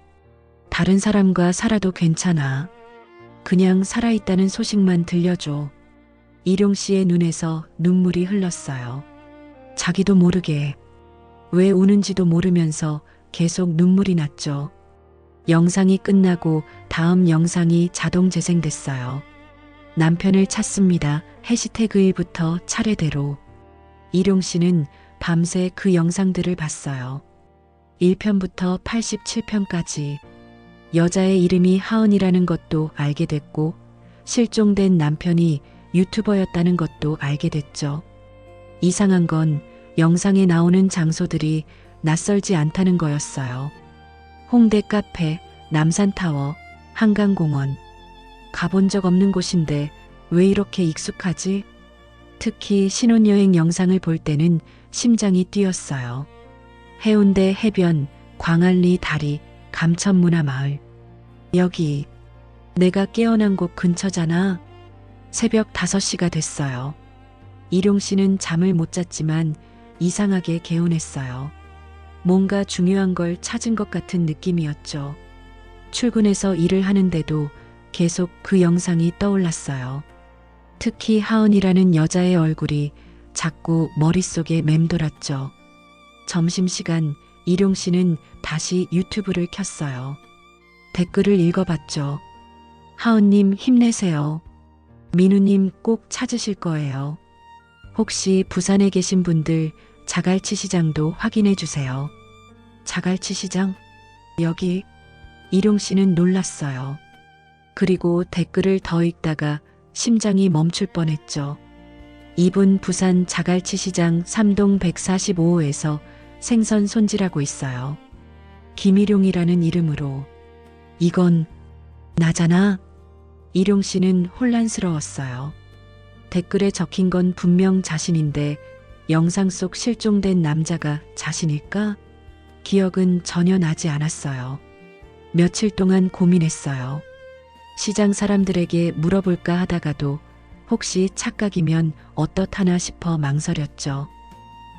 다른 사람과 살아도 괜찮아. 그냥 살아있다는 소식만 들려줘. 일용 씨의 눈에서 눈물이 흘렀어요. 자기도 모르게. 왜 우는지도 모르면서 계속 눈물이 났죠. 영상이 끝나고 다음 영상이 자동 재생됐어요. 남편을 찾습니다. 해시태그 일부터 차례대로. 일용 씨는 밤새 그 영상들을 봤어요. 1편부터 87편까지. 여자의 이름이 하은이라는 것도 알게 됐고 실종된 남편이 유튜버였다는 것도 알게 됐죠. 이상한 건 영상에 나오는 장소들이 낯설지 않다는 거였어요. 홍대 카페, 남산타워, 한강공원. 가본 적 없는 곳인데 왜 이렇게 익숙하지? 특히 신혼여행 영상을 볼 때는 심장이 뛰었어요. 해운대 해변, 광안리 다리, 감천문화마을. 여기 내가 깨어난 곳 근처잖아. 새벽 5시가 됐어요. 일용 씨는 잠을 못 잤지만 이상하게 개운했어요. 뭔가 중요한 걸 찾은 것 같은 느낌이었죠. 출근해서 일을 하는데도 계속 그 영상이 떠올랐어요. 특히 하은이라는 여자의 얼굴이 자꾸 머릿속에 맴돌았죠. 점심시간 일용 씨는 다시 유튜브를 켰어요. 댓글을 읽어봤죠. 하은님 힘내세요. 민우님 꼭 찾으실 거예요. 혹시 부산에 계신 분들 자갈치 시장도 확인해 주세요. 자갈치 시장? 여기? 일용 씨는 놀랐어요. 그리고 댓글을 더 읽다가 심장이 멈출 뻔했죠. 이분 부산 자갈치 시장 3동 145호에서 생선 손질하고 있어요. 김일용이라는 이름으로. 이건 나잖아. 일용 씨는 혼란스러웠어요. 댓글에 적힌 건 분명 자신인데 영상 속 실종된 남자가 자신일까? 기억은 전혀 나지 않았어요. 며칠 동안 고민했어요. 시장 사람들에게 물어볼까 하다가도 혹시 착각이면 어떻하나 싶어 망설였죠.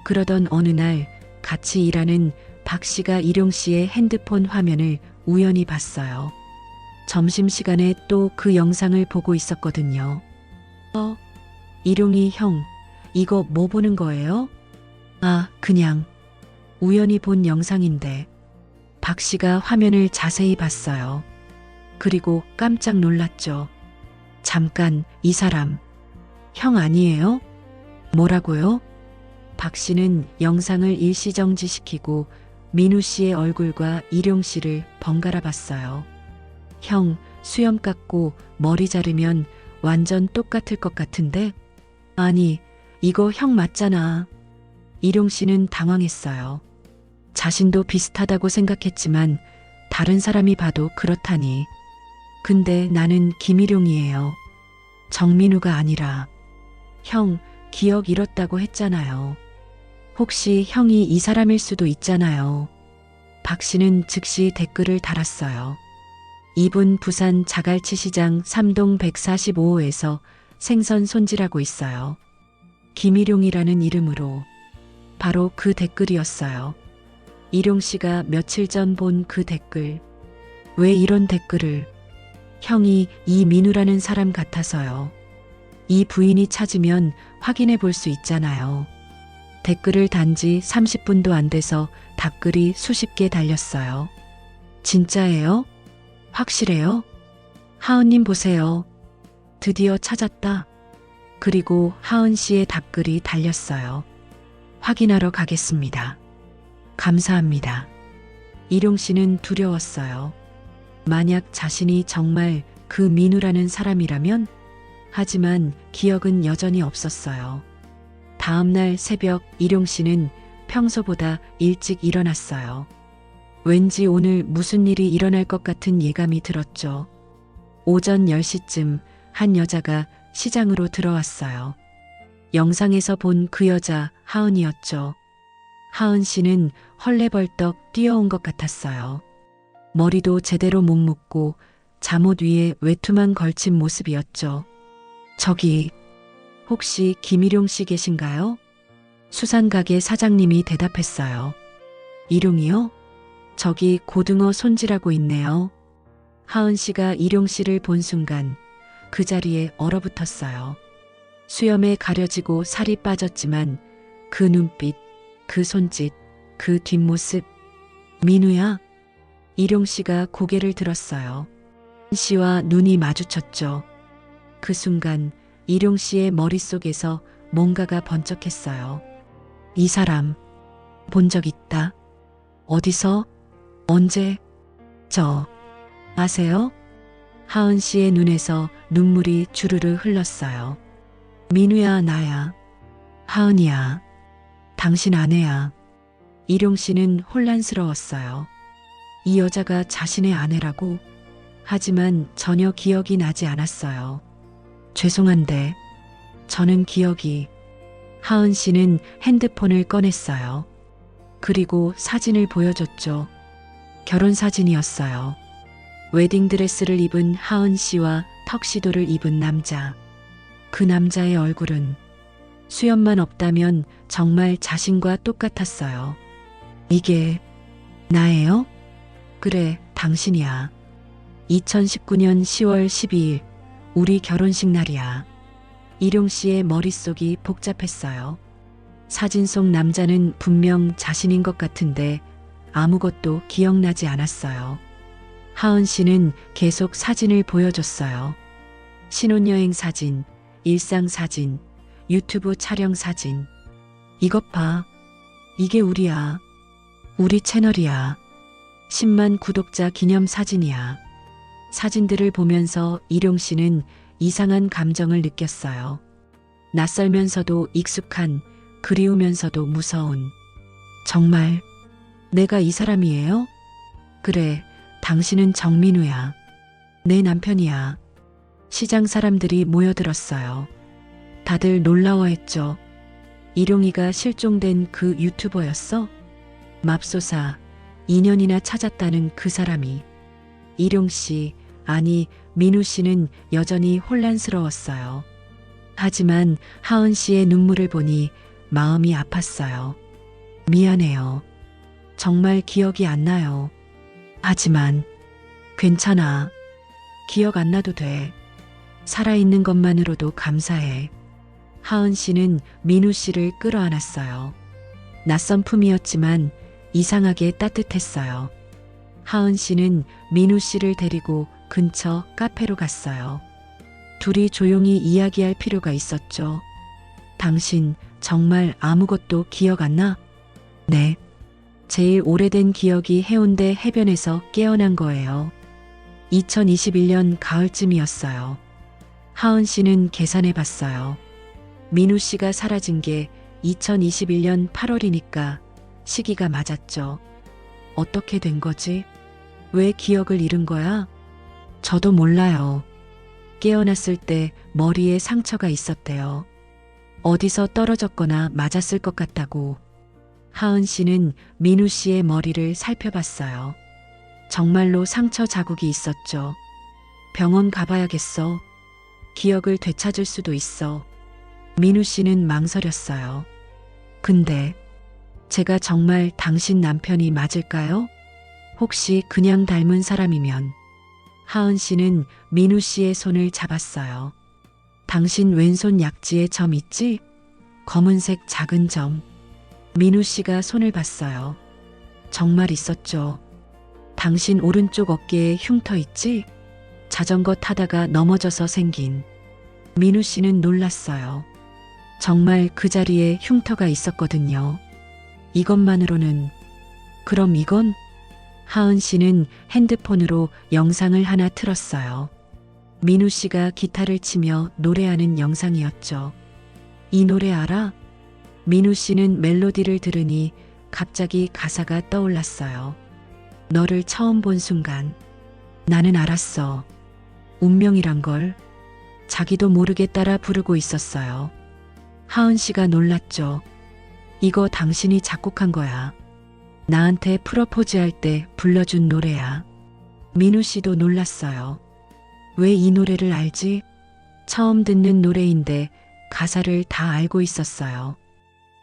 그러던 어느 날 같이 일하는 박 씨가 일용 씨의 핸드폰 화면을 우연히 봤어요. 점심시간에 또 그 영상을 보고 있었거든요. 일용이 형, 이거 뭐 보는 거예요? 아, 그냥 우연히 본 영상인데. 박 씨가 화면을 자세히 봤어요. 그리고 깜짝 놀랐죠. 잠깐, 이 사람 형 아니에요? 뭐라고요? 박 씨는 영상을 일시정지시키고 민우 씨의 얼굴과 일용 씨를 번갈아 봤어요. 형, 수염 깎고 머리 자르면 완전 똑같을 것 같은데? 아니, 이거 형 맞잖아. 일용 씨는 당황했어요. 자신도 비슷하다고 생각했지만 다른 사람이 봐도 그렇다니. 근데 나는 김일용이에요. 정민우가 아니라. 형, 기억 잃었다고 했잖아요. 혹시 형이 이 사람일 수도 있잖아요. 박 씨는 즉시 댓글을 달았어요. 이분 부산 자갈치 시장 3동 145호에서 생선 손질하고 있어요. 김일용이라는 이름으로. 바로 그 댓글이었어요. 일용 씨가 며칠 전 본 그 댓글. 왜 이런 댓글을? 형이 이 민우라는 사람 같아서요. 이 부인이 찾으면 확인해 볼 수 있잖아요. 댓글을 단지 30분도 안 돼서 답글이 수십 개 달렸어요. 진짜예요? 확실해요? 하은님 보세요. 드디어 찾았다. 그리고 하은 씨의 답글이 달렸어요. 확인하러 가겠습니다. 감사합니다. 일용 씨는 두려웠어요. 만약 자신이 정말 그 민우라는 사람이라면? 하지만 기억은 여전히 없었어요. 다음 날 새벽 일용 씨는 평소보다 일찍 일어났어요. 왠지 오늘 무슨 일이 일어날 것 같은 예감이 들었죠. 오전 10시쯤 한 여자가 시장으로 들어왔어요. 영상에서 본 그 여자 하은이었죠. 하은 씨는 헐레벌떡 뛰어온 것 같았어요. 머리도 제대로 못 묶고 잠옷 위에 외투만 걸친 모습이었죠. 저기, 혹시 김일용 씨 계신가요? 수산가게 사장님이 대답했어요. 일용이요? 저기 고등어 손질하고 있네요. 하은 씨가 일용 씨를 본 순간 그 자리에 얼어붙었어요. 수염에 가려지고 살이 빠졌지만 그 눈빛, 그 손짓, 그 뒷모습. 민우야? 일용 씨가 고개를 들었어요. 씨와 눈이 마주쳤죠. 그 순간 일용 씨의 머릿속에서 뭔가가 번쩍했어요. 이 사람 본 적 있다. 어디서? 언제? 아세요? 하은 씨의 눈에서 눈물이 주르르 흘렀어요. 민우야, 나야. 하은이야. 당신 아내야. 일용 씨는 혼란스러웠어요. 이 여자가 자신의 아내라고? 하지만 전혀 기억이 나지 않았어요. 죄송한데 저는 기억이. 하은 씨는 핸드폰을 꺼냈어요. 그리고 사진을 보여줬죠. 결혼 사진이었어요. 웨딩드레스를 입은 하은 씨와 턱시도를 입은 남자. 그 남자의 얼굴은 수염만 없다면 정말 자신과 똑같았어요. 이게 나예요? 그래, 당신이야. 2019년 10월 12일 우리 결혼식 날이야. 일용 씨의 머릿속이 복잡했어요. 사진 속 남자는 분명 자신인 것 같은데 아무것도 기억나지 않았어요. 하은 씨는 계속 사진을 보여줬어요. 신혼여행 사진, 일상 사진, 유튜브 촬영 사진. 이것 봐. 이게 우리야. 우리 채널이야. 10만 구독자 기념 사진이야. 사진들을 보면서 일용 씨는 이상한 감정을 느꼈어요. 낯설면서도 익숙한, 그리우면서도 무서운. 정말 내가 이 사람이에요? 그래, 당신은 정민우야. 내 남편이야. 시장 사람들이 모여들었어요. 다들 놀라워했죠. 일용이가 실종된 그 유튜버였어? 맙소사, 2년이나 찾았다는 그 사람이. 일용 씨, 아니 민우 씨는 여전히 혼란스러웠어요. 하지만 하은 씨의 눈물을 보니 마음이 아팠어요. 미안해요. 정말 기억이 안 나요. 하지만 괜찮아. 기억 안 나도 돼. 살아있는 것만으로도 감사해. 하은 씨는 민우 씨를 끌어안았어요. 낯선 품이었지만 이상하게 따뜻했어요. 하은 씨는 민우 씨를 데리고 근처 카페로 갔어요. 둘이 조용히 이야기할 필요가 있었죠. 당신 정말 아무것도 기억 안 나? 네. 제일 오래된 기억이 해운대 해변에서 깨어난 거예요. 2021년 가을쯤이었어요. 하은 씨는 계산해 봤어요. 민우 씨가 사라진 게 2021년 8월이니까 시기가 맞았죠. 어떻게 된 거지? 왜 기억을 잃은 거야? 저도 몰라요. 깨어났을 때 머리에 상처가 있었대요. 어디서 떨어졌거나 맞았을 것 같다고. 하은 씨는 민우 씨의 머리를 살펴봤어요. 정말로 상처 자국이 있었죠. 병원 가봐야겠어. 기억을 되찾을 수도 있어. 민우 씨는 망설였어요. 근데 제가 정말 당신 남편이 맞을까요? 혹시 그냥 닮은 사람이면. 하은 씨는 민우 씨의 손을 잡았어요. 당신 왼손 약지에 점 있지? 검은색 작은 점. 민우 씨가 손을 봤어요. 정말 있었죠. 당신 오른쪽 어깨에 흉터 있지? 자전거 타다가 넘어져서 생긴. 민우 씨는 놀랐어요. 정말 그 자리에 흉터가 있었거든요. 이것만으로는. 그럼 이건? 하은 씨는 핸드폰으로 영상을 하나 틀었어요. 민우 씨가 기타를 치며 노래하는 영상이었죠. 이 노래 알아? 민우 씨는 멜로디를 들으니 갑자기 가사가 떠올랐어요. 너를 처음 본 순간 나는 알았어. 운명이란 걸. 자기도 모르게 따라 부르고 있었어요. 하은 씨가 놀랐죠. 이거 당신이 작곡한 거야. 나한테 프로포즈할 때 불러준 노래야. 민우 씨도 놀랐어요. 왜 이 노래를 알지? 처음 듣는 노래인데 가사를 다 알고 있었어요.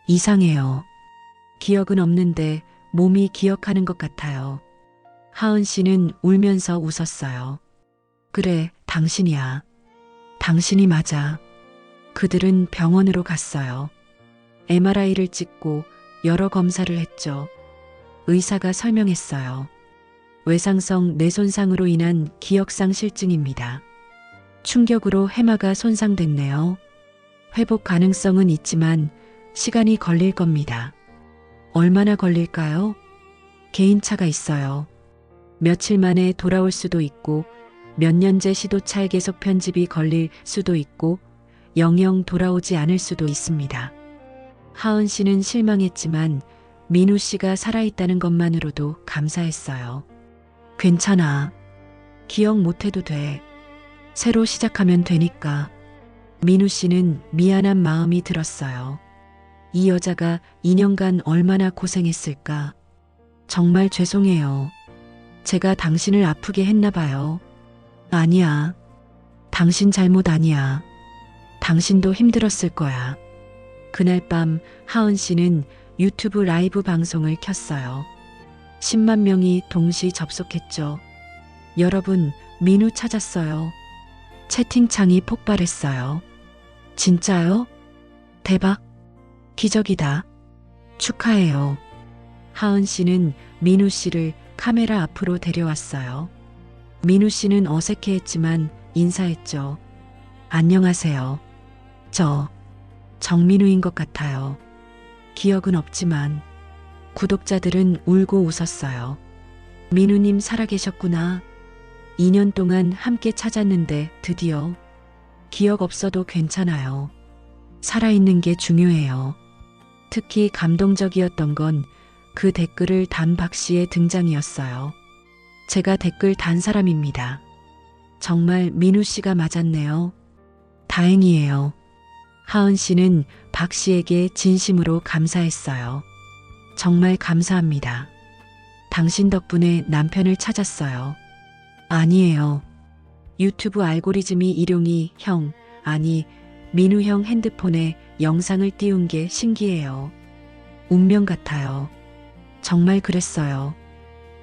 이상해요. 기억은 없는데 몸이 기억하는 것 같아요. 하은 씨는 울면서 웃었어요. 그래, 당신이야. 당신이 맞아. 그들은 병원으로 갔어요. MRI를 찍고 여러 검사를 했죠. 의사가 설명했어요. 외상성 뇌손상으로 인한 기억상실증입니다. 충격으로 해마가 손상됐네요. 회복 가능성은 있지만 시간이 걸릴 겁니다. 얼마나 걸릴까요? 개인차가 있어요. 며칠 만에 돌아올 수도 있고 몇 년째 시도차에 계속 편집이 걸릴 수도 있고 영영 돌아오지 않을 수도 있습니다. 하은 씨는 실망했지만 민우 씨가 살아있다는 것만으로도 감사했어요. 괜찮아. 기억 못해도 돼. 새로 시작하면 되니까. 민우 씨는 미안한 마음이 들었어요. 이 여자가 2년간 얼마나 고생했을까. 정말 죄송해요. 제가 당신을 아프게 했나 봐요. 아니야. 당신 잘못 아니야. 당신도 힘들었을 거야. 그날 밤 하은 씨는 유튜브 라이브 방송을 켰어요. 10만 명이 동시 접속했죠. 여러분, 민우 찾았어요. 채팅창이 폭발했어요. 진짜요? 대박. 기적이다. 축하해요. 하은 씨는 민우 씨를 카메라 앞으로 데려왔어요. 민우 씨는 어색해했지만 인사했죠. 안녕하세요. 저 정민우인 것 같아요. 기억은 없지만. 구독자들은 울고 웃었어요. 민우님 살아계셨구나. 2년 동안 함께 찾았는데 드디어. 기억 없어도 괜찮아요. 살아있는 게 중요해요. 특히 감동적이었던 건 그 댓글을 단 박 씨의 등장이었어요. 제가 댓글 단 사람입니다. 정말 민우 씨가 맞았네요. 다행이에요. 하은 씨는 박 씨에게 진심으로 감사했어요. 정말 감사합니다. 당신 덕분에 남편을 찾았어요. 아니에요. 유튜브 알고리즘이 일용이 형, 아니 민우 형 핸드폰에 영상을 띄운 게 신기해요. 운명 같아요. 정말 그랬어요.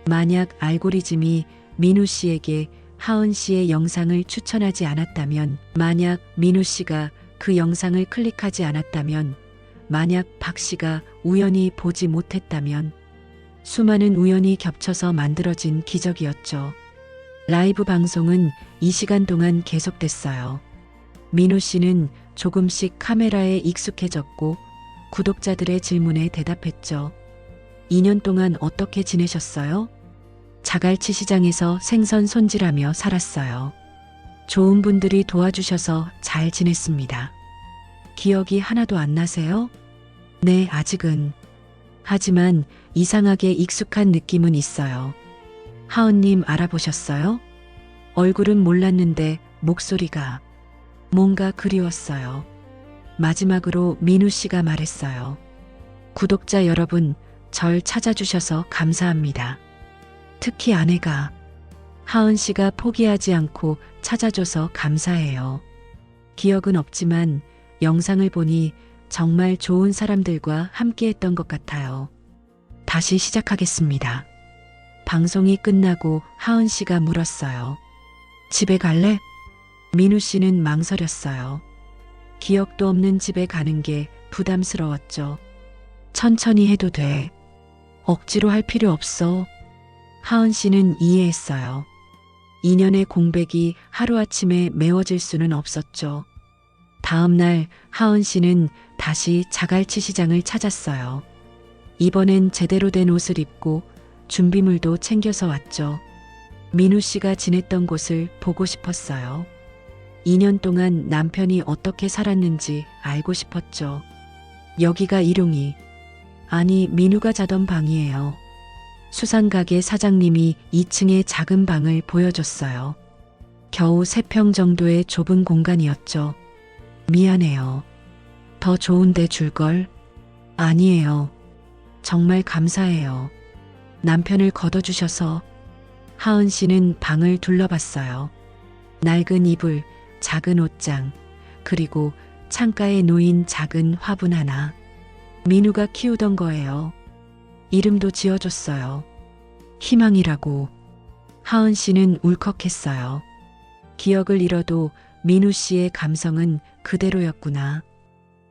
만약 알고리즘이 민우 씨에게 하은 씨의 영상을 추천하지 않았다면, 만약 민우 씨가 그 영상을 클릭하지 않았다면, 만약 박 씨가 우연히 보지 못했다면, 수많은 우연이 겹쳐서 만들어진 기적이었죠. 라이브 방송은 이 시간 동안 계속됐어요. 민우 씨는 조금씩 카메라에 익숙해졌고 구독자들의 질문에 대답했죠. 2년 동안 어떻게 지내셨어요? 자갈치 시장에서 생선 손질하며 살았어요. 좋은 분들이 도와주셔서 잘 지냈습니다. 기억이 하나도 안 나세요? 네, 아직은. 하지만 이상하게 익숙한 느낌은 있어요. 하은님 알아보셨어요? 얼굴은 몰랐는데 목소리가 뭔가 그리웠어요. 마지막으로 민우 씨가 말했어요. 구독자 여러분, 절 찾아주셔서 감사합니다. 특히 아내가 하은 씨가 포기하지 않고 찾아줘서 감사해요. 기억은 없지만 영상을 보니 정말 좋은 사람들과 함께했던 것 같아요. 다시 시작하겠습니다. 방송이 끝나고 하은 씨가 물었어요. 집에 갈래? 민우 씨는 망설였어요. 기억도 없는 집에 가는 게 부담스러웠죠. 천천히 해도 돼. 억지로 할 필요 없어. 하은 씨는 이해했어요. 2년의 공백이 하루아침에 메워질 수는 없었죠. 다음 날 하은 씨는 다시 자갈치 시장을 찾았어요. 이번엔 제대로 된 옷을 입고 준비물도 챙겨서 왔죠. 민우 씨가 지냈던 곳을 보고 싶었어요. 2년 동안 남편이 어떻게 살았는지 알고 싶었죠. 여기가 일용이, 아니 민우가 자던 방이에요. 수산가게 사장님이 2층의 작은 방을 보여줬어요. 겨우 3평 정도의 좁은 공간이었죠. 미안해요. 더 좋은데 줄걸? 아니에요. 정말 감사해요. 남편을 걷어주셔서. 하은 씨는 방을 둘러봤어요. 낡은 이불, 작은 옷장, 그리고 창가에 놓인 작은 화분 하나. 민우가 키우던 거예요. 이름도 지어줬어요. 희망이라고. 하은 씨는 울컥했어요. 기억을 잃어도 민우 씨의 감성은 그대로였구나.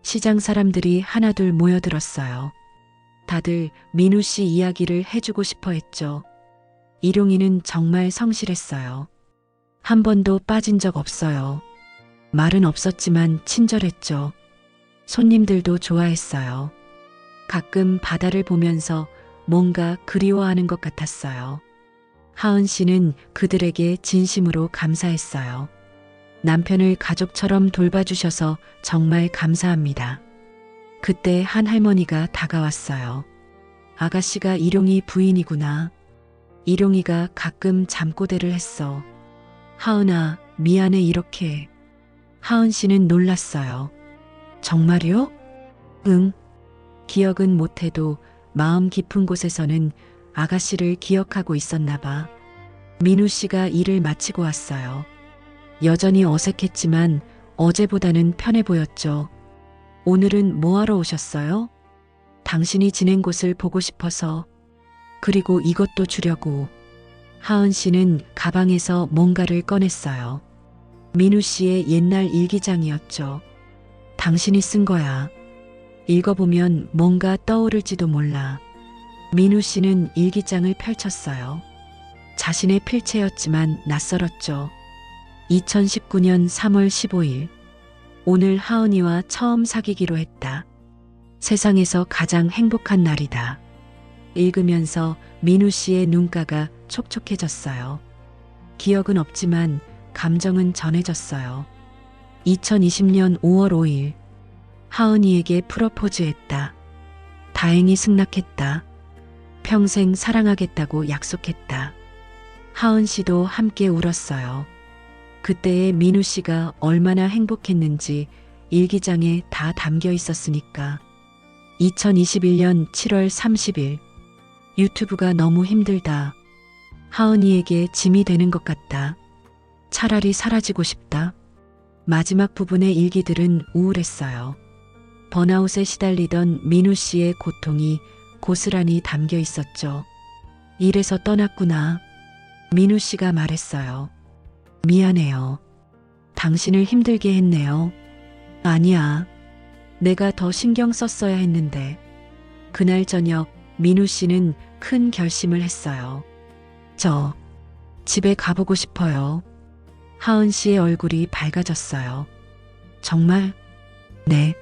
시장 사람들이 하나둘 모여들었어요. 다들 민우 씨 이야기를 해주고 싶어 했죠. 일용이는 정말 성실했어요. 한 번도 빠진 적 없어요. 말은 없었지만 친절했죠. 손님들도 좋아했어요. 가끔 바다를 보면서 뭔가 그리워하는 것 같았어요. 하은 씨는 그들에게 진심으로 감사했어요. 남편을 가족처럼 돌봐주셔서 정말 감사합니다. 그때 한 할머니가 다가왔어요. 아가씨가 일용이 부인이구나. 일용이가 가끔 잠꼬대를 했어. 하은아, 미안해 이렇게. 하은 씨는 놀랐어요. 정말요? 응. 기억은 못해도 마음 깊은 곳에서는 아가씨를 기억하고 있었나 봐. 민우 씨가 일을 마치고 왔어요. 여전히 어색했지만 어제보다는 편해 보였죠. 오늘은 뭐하러 오셨어요? 당신이 지낸 곳을 보고 싶어서. 그리고 이것도 주려고. 하은 씨는 가방에서 뭔가를 꺼냈어요. 민우 씨의 옛날 일기장이었죠. 당신이 쓴 거야. 읽어보면 뭔가 떠오를지도 몰라. 민우 씨는 일기장을 펼쳤어요. 자신의 필체였지만 낯설었죠. 2019년 3월 15일. 오늘 하은이와 처음 사귀기로 했다. 세상에서 가장 행복한 날이다. 읽으면서 민우 씨의 눈가가 촉촉해졌어요. 기억은 없지만 감정은 전해졌어요. 2020년 5월 5일. 하은이에게 프러포즈했다. 다행히 승낙했다. 평생 사랑하겠다고 약속했다. 하은 씨도 함께 울었어요. 그때의 민우 씨가 얼마나 행복했는지 일기장에 다 담겨 있었으니까. 2021년 7월 30일. 유튜브가 너무 힘들다. 하은이에게 짐이 되는 것 같다. 차라리 사라지고 싶다. 마지막 부분의 일기들은 우울했어요. 번아웃에 시달리던 민우 씨의 고통이 고스란히 담겨 있었죠. 이래서 떠났구나. 민우 씨가 말했어요. 미안해요. 당신을 힘들게 했네요. 아니야. 내가 더 신경 썼어야 했는데. 그날 저녁 민우 씨는 큰 결심을 했어요. 저 집에 가보고 싶어요. 하은 씨의 얼굴이 밝아졌어요. 정말? 네.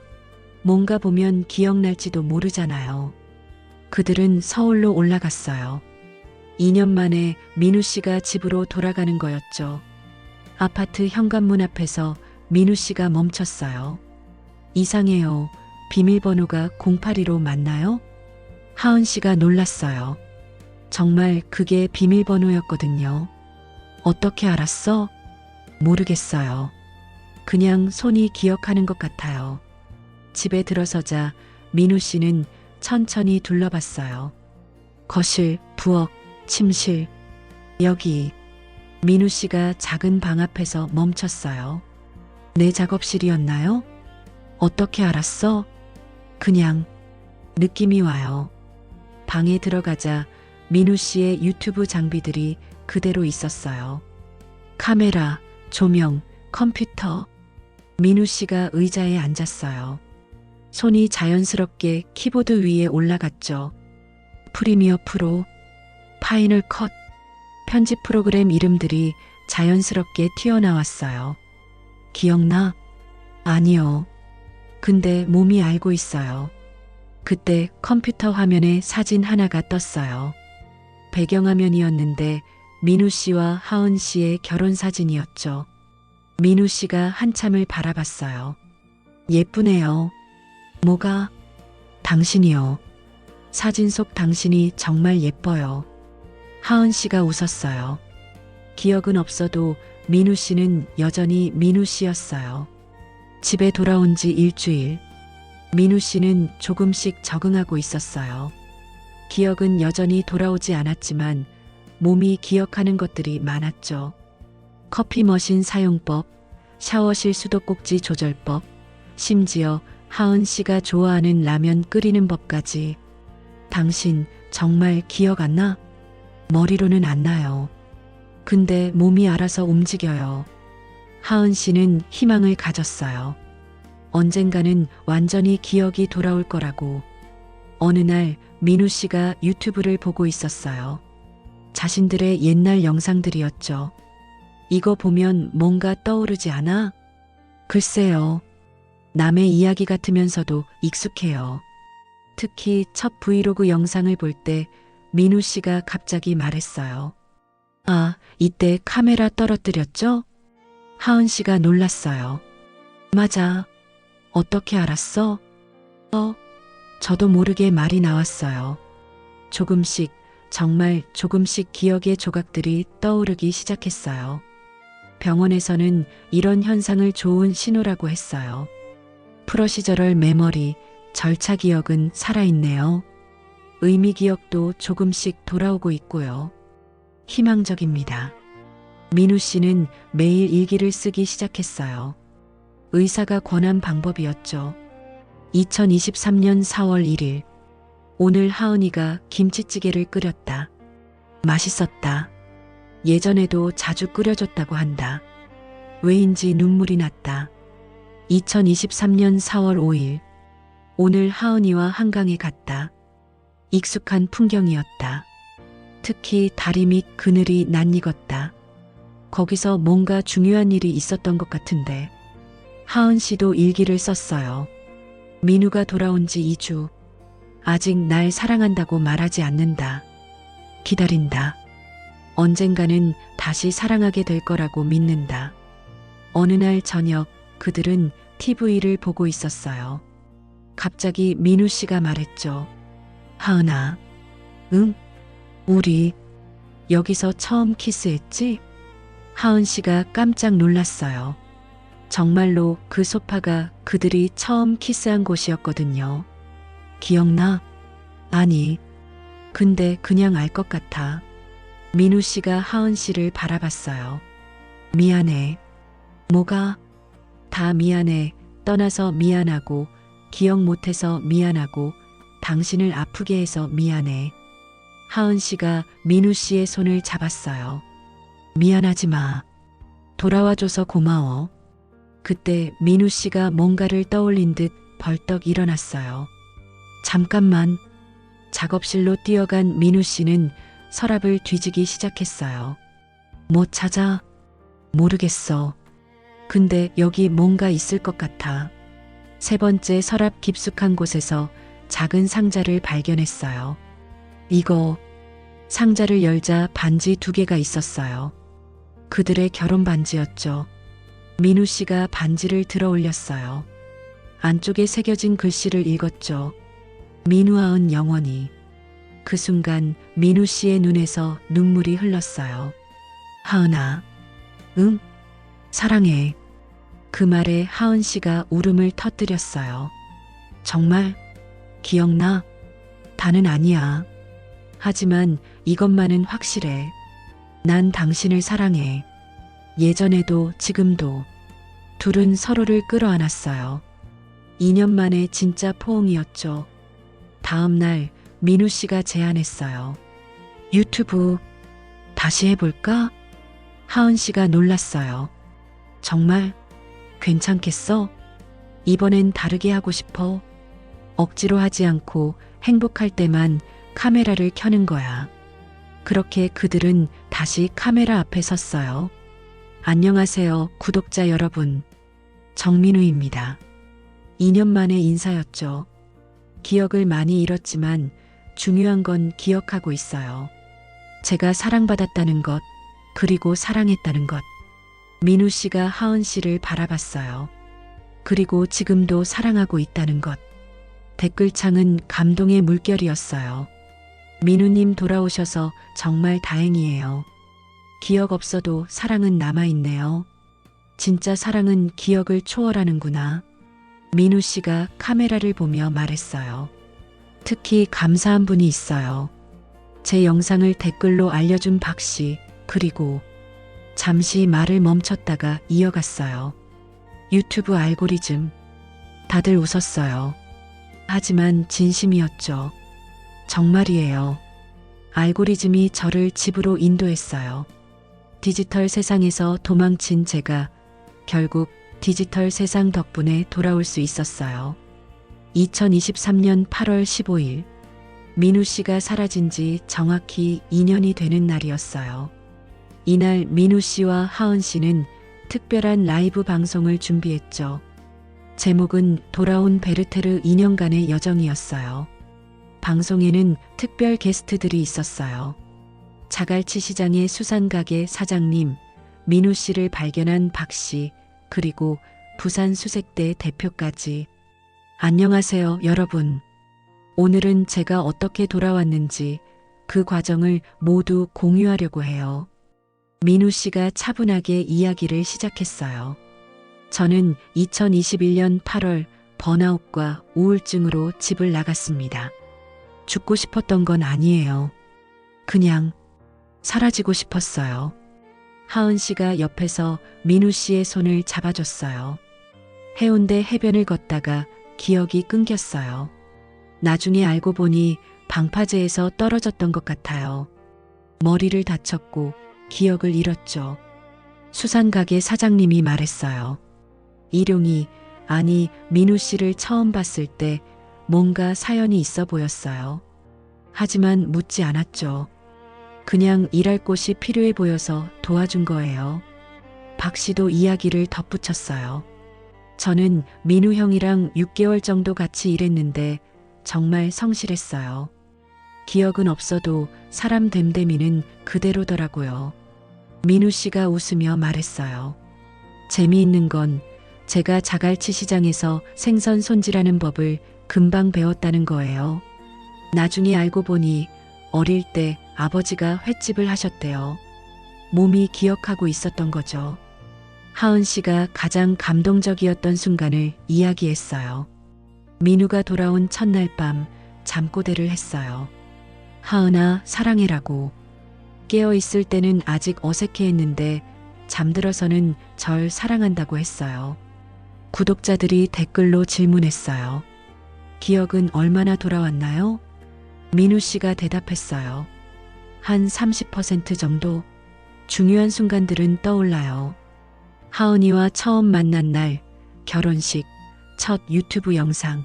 뭔가 보면 기억날지도 모르잖아요. 그들은 서울로 올라갔어요. 2년 만에 민우 씨가 집으로 돌아가는 거였죠. 아파트 현관문 앞에서 민우 씨가 멈췄어요. 이상해요. 비밀번호가 082로 맞나요? 하은 씨가 놀랐어요. 정말 그게 비밀번호였거든요. 어떻게 알았어? 모르겠어요. 그냥 손이 기억하는 것 같아요. 집에 들어서자 민우 씨는 천천히 둘러봤어요. 거실, 부엌, 침실. 여기. 민우 씨가 작은 방 앞에서 멈췄어요. 내 작업실이었나요? 어떻게 알았어? 그냥 느낌이 와요. 방에 들어가자 민우 씨의 유튜브 장비들이 그대로 있었어요. 카메라, 조명, 컴퓨터. 민우 씨가 의자에 앉았어요. 손이 자연스럽게 키보드 위에 올라갔죠. 프리미어 프로, 파이널 컷, 편집 프로그램 이름들이 자연스럽게 튀어나왔어요. 기억나? 아니요. 근데 몸이 알고 있어요. 그때 컴퓨터 화면에 사진 하나가 떴어요. 배경화면이었는데 민우 씨와 하은 씨의 결혼 사진이었죠. 민우 씨가 한참을 바라봤어요. 예쁘네요. 뭐가? 당신이요. 사진 속 당신이 정말 예뻐요. 하은 씨가 웃었어요. 기억은 없어도 민우 씨는 여전히 민우 씨였어요. 집에 돌아온 지 일주일. 민우 씨는 조금씩 적응하고 있었어요. 기억은 여전히 돌아오지 않았지만 몸이 기억하는 것들이 많았죠. 커피 머신 사용법, 샤워실 수도꼭지 조절법, 심지어 하은 씨가 좋아하는 라면 끓이는 법까지. 당신 정말 기억 안 나? 머리로는 안 나요. 근데 몸이 알아서 움직여요. 하은 씨는 희망을 가졌어요. 언젠가는 완전히 기억이 돌아올 거라고. 어느 날 민우 씨가 유튜브를 보고 있었어요. 자신들의 옛날 영상들이었죠. 이거 보면 뭔가 떠오르지 않아? 글쎄요. 남의 이야기 같으면서도 익숙해요. 특히 첫 브이로그 영상을 볼 때 민우 씨가 갑자기 말했어요. 아, 이때 카메라 떨어뜨렸죠? 하은 씨가 놀랐어요. 맞아. 어떻게 알았어? 저도 모르게 말이 나왔어요. 조금씩, 정말 조금씩 기억의 조각들이 떠오르기 시작했어요. 병원에서는 이런 현상을 좋은 신호라고 했어요. 프로시저럴 메모리, 절차 기억은 살아있네요. 의미 기억도 조금씩 돌아오고 있고요. 희망적입니다. 민우 씨는 매일 일기를 쓰기 시작했어요. 의사가 권한 방법이었죠. 2023년 4월 1일. 오늘 하은이가 김치찌개를 끓였다. 맛있었다. 예전에도 자주 끓여줬다고 한다. 왜인지 눈물이 났다. 2023년 4월 5일. 오늘 하은이와 한강에 갔다. 익숙한 풍경이었다. 특히 다리 밑 그늘이 낯익었다. 거기서 뭔가 중요한 일이 있었던 것 같은데. 하은 씨도 일기를 썼어요. 민우가 돌아온 지 2주. 아직 날 사랑한다고 말하지 않는다. 기다린다. 언젠가는 다시 사랑하게 될 거라고 믿는다. 어느 날 저녁 그들은 TV를 보고 있었어요. 갑자기 민우 씨가 말했죠. 하은아, 응? 우리 여기서 처음 키스했지? 하은 씨가 깜짝 놀랐어요. 정말로 그 소파가 그들이 처음 키스한 곳이었거든요. 기억나? 아니, 근데 그냥 알 것 같아. 민우 씨가 하은 씨를 바라봤어요. 미안해. 뭐가? 다 미안해. 떠나서 미안하고, 기억 못해서 미안하고, 당신을 아프게 해서 미안해. 하은 씨가 민우 씨의 손을 잡았어요. 미안하지 마. 돌아와줘서 고마워. 그때 민우 씨가 뭔가를 떠올린 듯 벌떡 일어났어요. 잠깐만. 작업실로 뛰어간 민우 씨는 서랍을 뒤지기 시작했어요. 뭐 찾아? 모르겠어. 근데 여기 뭔가 있을 것 같아. 세 번째 서랍 깊숙한 곳에서 작은 상자를 발견했어요. 이거 상자를 열자 반지 2개가 있었어요. 그들의 결혼 반지였죠. 민우 씨가 반지를 들어 올렸어요. 안쪽에 새겨진 글씨를 읽었죠. 민우아은 영원히. 그 순간 민우 씨의 눈에서 눈물이 흘렀어요. 하은아, 응, 사랑해. 그 말에 하은 씨가 울음을 터뜨렸어요. 정말? 기억나? 다는 아니야. 하지만 이것만은 확실해. 난 당신을 사랑해. 예전에도 지금도. 둘은 서로를 끌어안았어요. 2년 만에 진짜 포옹이었죠. 다음 날 민우 씨가 제안했어요. 유튜브 다시 해볼까? 하은 씨가 놀랐어요. 정말? 괜찮겠어? 이번엔 다르게 하고 싶어. 억지로 하지 않고 행복할 때만 카메라를 켜는 거야. 그렇게 그들은 다시 카메라 앞에 섰어요. 안녕하세요, 구독자 여러분. 정민우입니다. 2년 만의 인사였죠. 기억을 많이 잃었지만 중요한 건 기억하고 있어요. 제가 사랑받았다는 것, 그리고 사랑했다는 것. 민우 씨가 하은 씨를 바라봤어요. 그리고 지금도 사랑하고 있다는 것. 댓글창은 감동의 물결이었어요. 민우님 돌아오셔서 정말 다행이에요. 기억 없어도 사랑은 남아있네요. 진짜 사랑은 기억을 초월하는구나. 민우 씨가 카메라를 보며 말했어요. 특히 감사한 분이 있어요. 제 영상을 댓글로 알려준 박 씨, 그리고 잠시 말을 멈췄다가 이어갔어요. 유튜브 알고리즘. 다들 웃었어요. 하지만 진심이었죠. 정말이에요. 알고리즘이 저를 집으로 인도했어요. 디지털 세상에서 도망친 제가 결국 디지털 세상 덕분에 돌아올 수 있었어요. 2023년 8월 15일, 민우 씨가 사라진 지 정확히 2년이 되는 날이었어요. 이날 민우 씨와 하은 씨는 특별한 라이브 방송을 준비했죠. 제목은 돌아온 베르테르 2년간의 여정이었어요. 방송에는 특별 게스트들이 있었어요. 자갈치 시장의 수산가게 사장님, 민우 씨를 발견한 박 씨, 그리고 부산 수색대 대표까지. 안녕하세요, 여러분. 오늘은 제가 어떻게 돌아왔는지 그 과정을 모두 공유하려고 해요. 민우 씨가 차분하게 이야기를 시작했어요. 저는 2021년 8월 번아웃과 우울증으로 집을 나갔습니다. 죽고 싶었던 건 아니에요. 그냥 사라지고 싶었어요. 하은 씨가 옆에서 민우 씨의 손을 잡아줬어요. 해운대 해변을 걷다가 기억이 끊겼어요. 나중에 알고 보니 방파제에서 떨어졌던 것 같아요. 머리를 다쳤고 기억을 잃었죠. 수산가게 사장님이 말했어요. 일용이, 아니 민우 씨를 처음 봤을 때 뭔가 사연이 있어 보였어요. 하지만 묻지 않았죠. 그냥 일할 곳이 필요해 보여서 도와준 거예요. 박 씨도 이야기를 덧붙였어요. 저는 민우 형이랑 6개월 정도 같이 일했는데 정말 성실했어요. 기억은 없어도 사람 됨됨이는 그대로더라고요. 민우 씨가 웃으며 말했어요. 재미있는 건 제가 자갈치 시장에서 생선 손질하는 법을 금방 배웠다는 거예요. 나중에 알고 보니 어릴 때 아버지가 횟집을 하셨대요. 몸이 기억하고 있었던 거죠. 하은 씨가 가장 감동적이었던 순간을 이야기했어요. 민우가 돌아온 첫날 밤 잠꼬대를 했어요. 하은아, 사랑해라고. 깨어있을 때는 아직 어색해했는데 잠들어서는 절 사랑한다고 했어요. 구독자들이 댓글로 질문했어요. 기억은 얼마나 돌아왔나요? 민우 씨가 대답했어요. 한 30% 정도. 중요한 순간들은 떠올라요. 하은이와 처음 만난 날, 결혼식, 첫 유튜브 영상.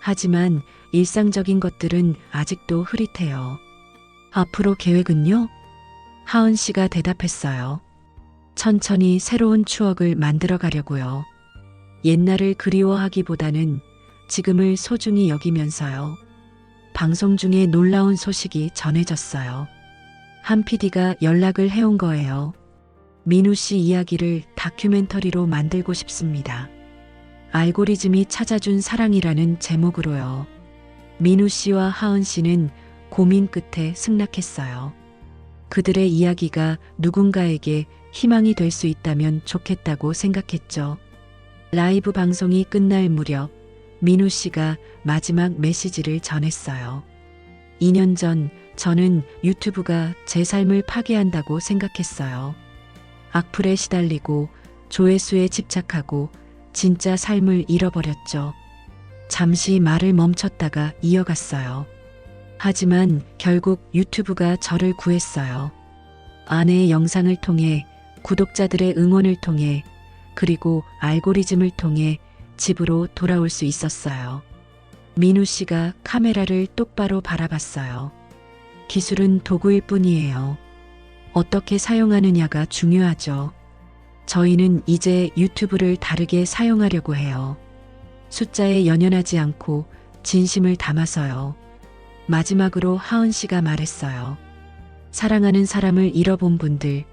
하지만 일상적인 것들은 아직도 흐릿해요. 앞으로 계획은요? 하은 씨가 대답했어요. 천천히 새로운 추억을 만들어 가려고요. 옛날을 그리워하기보다는 지금을 소중히 여기면서요. 방송 중에 놀라운 소식이 전해졌어요. 한 PD가 연락을 해온 거예요. 민우 씨 이야기를 다큐멘터리로 만들고 싶습니다. 알고리즘이 찾아준 사랑이라는 제목으로요. 민우 씨와 하은 씨는 고민 끝에 승낙했어요. 그들의 이야기가 누군가에게 희망이 될 수 있다면 좋겠다고 생각했죠. 라이브 방송이 끝날 무렵 민우 씨가 마지막 메시지를 전했어요. 2년 전 저는 유튜브가 제 삶을 파괴한다고 생각했어요. 악플에 시달리고 조회수에 집착하고 진짜 삶을 잃어버렸죠. 잠시 말을 멈췄다가 이어갔어요. 하지만 결국 유튜브가 저를 구했어요. 아내의 영상을 통해, 구독자들의 응원을 통해, 그리고 알고리즘을 통해 집으로 돌아올 수 있었어요. 민우 씨가 카메라를 똑바로 바라봤어요. 기술은 도구일 뿐이에요. 어떻게 사용하느냐가 중요하죠. 저희는 이제 유튜브를 다르게 사용하려고 해요. 숫자에 연연하지 않고 진심을 담아서요. 마지막으로 하은 씨가 말했어요. 사랑하는 사람을 잃어본 분들,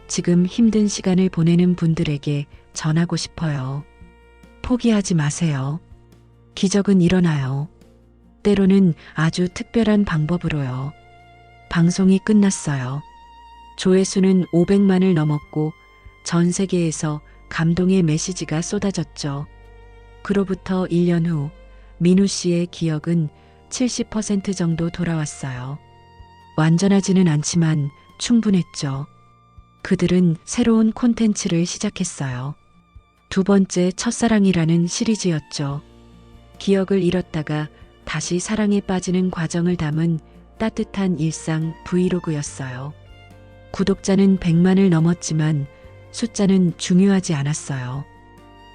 지금 힘든 시간을 보내는 분들에게 전하고 싶어요. 포기하지 마세요. 기적은 일어나요. 때로는 아주 특별한 방법으로요. 방송이 끝났어요. 조회수는 500만을 넘었고 전 세계에서 감동의 메시지가 쏟아졌죠. 그로부터 1년 후 민우 씨의 기억은 70% 정도 돌아왔어요. 완전하지는 않지만 충분했죠. 그들은 새로운 콘텐츠를 시작했어요. 두 번째 첫사랑이라는 시리즈였죠. 기억을 잃었다가 다시 사랑에 빠지는 과정을 담은 따뜻한 일상 브이로그였어요. 구독자는 100만을 넘었지만 숫자는 중요하지 않았어요.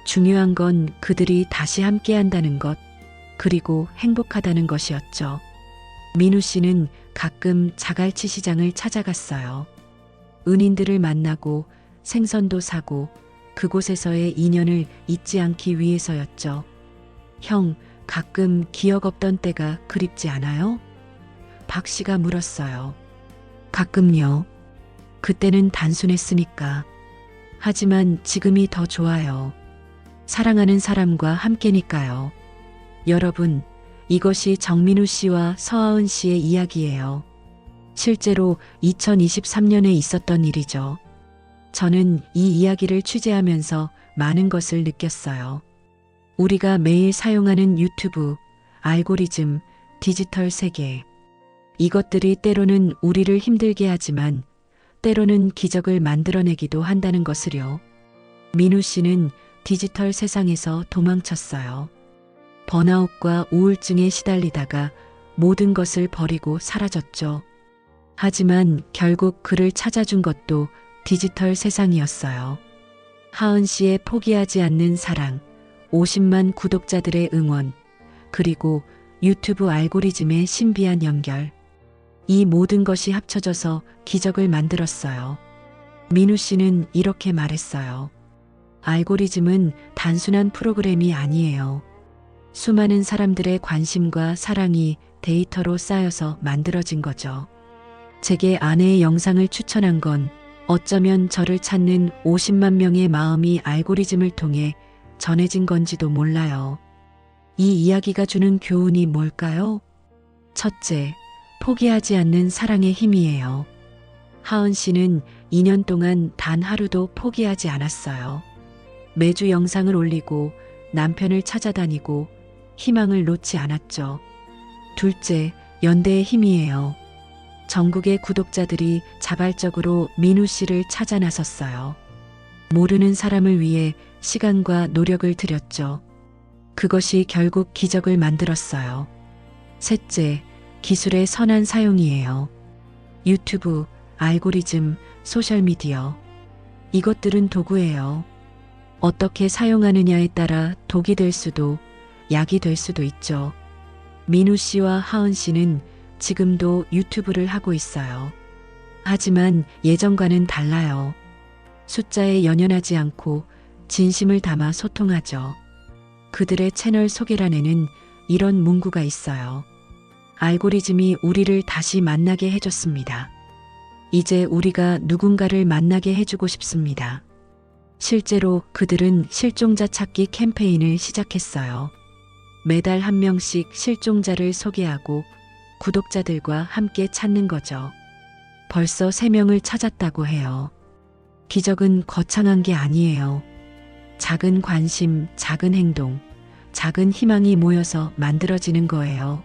중요한 건 그들이 다시 함께한다는 것, 그리고 행복하다는 것이었죠. 민우 씨는 가끔 자갈치 시장을 찾아갔어요. 은인들을 만나고 생선도 사고 그곳에서의 인연을 잊지 않기 위해서였죠. 형, 가끔 기억 없던 때가 그립지 않아요? 박 씨가 물었어요. 가끔요. 그때는 단순했으니까. 하지만 지금이 더 좋아요. 사랑하는 사람과 함께니까요. 여러분, 이것이 정민우 씨와 서하은 씨의 이야기예요. 실제로 2023년에 있었던 일이죠. 저는 이 이야기를 취재하면서 많은 것을 느꼈어요. 우리가 매일 사용하는 유튜브, 알고리즘, 디지털 세계. 이것들이 때로는 우리를 힘들게 하지만 때로는 기적을 만들어내기도 한다는 것을요. 민우 씨는 디지털 세상에서 도망쳤어요. 번아웃과 우울증에 시달리다가 모든 것을 버리고 사라졌죠. 하지만 결국 그를 찾아준 것도 디지털 세상이었어요. 하은 씨의 포기하지 않는 사랑, 50만 구독자들의 응원, 그리고 유튜브 알고리즘의 신비한 연결. 이 모든 것이 합쳐져서 기적을 만들었어요. 민우 씨는 이렇게 말했어요. 알고리즘은 단순한 프로그램이 아니에요. 수많은 사람들의 관심과 사랑이 데이터로 쌓여서 만들어진 거죠. 제게 아내의 영상을 추천한 건 어쩌면 저를 찾는 50만 명의 마음이 알고리즘을 통해 전해진 건지도 몰라요. 이 이야기가 주는 교훈이 뭘까요? 첫째, 포기하지 않는 사랑의 힘이에요. 하은 씨는 2년 동안 단 하루도 포기하지 않았어요. 매주 영상을 올리고 남편을 찾아다니고 희망을 놓지 않았죠. 둘째, 연대의 힘이에요. 전국의 구독자들이 자발적으로 민우 씨를 찾아 나섰어요. 모르는 사람을 위해 시간과 노력을 들였죠. 그것이 결국 기적을 만들었어요. 셋째, 기술의 선한 사용이에요. 유튜브, 알고리즘, 소셜미디어. 이것들은 도구예요. 어떻게 사용하느냐에 따라 독이 될 수도, 약이 될 수도 있죠. 민우 씨와 하은 씨는 지금도 유튜브를 하고 있어요. 하지만 예전과는 달라요. 숫자에 연연하지 않고 진심을 담아 소통하죠. 그들의 채널 소개란에는 이런 문구가 있어요. 알고리즘이 우리를 다시 만나게 해줬습니다. 이제 우리가 누군가를 만나게 해주고 싶습니다. 실제로 그들은 실종자 찾기 캠페인을 시작했어요. 매달 한 명씩 실종자를 소개하고 구독자들과 함께 찾는 거죠. 벌써 3명을 찾았다고 해요. 기적은 거창한 게 아니에요. 작은 관심, 작은 행동, 작은 희망이 모여서 만들어지는 거예요.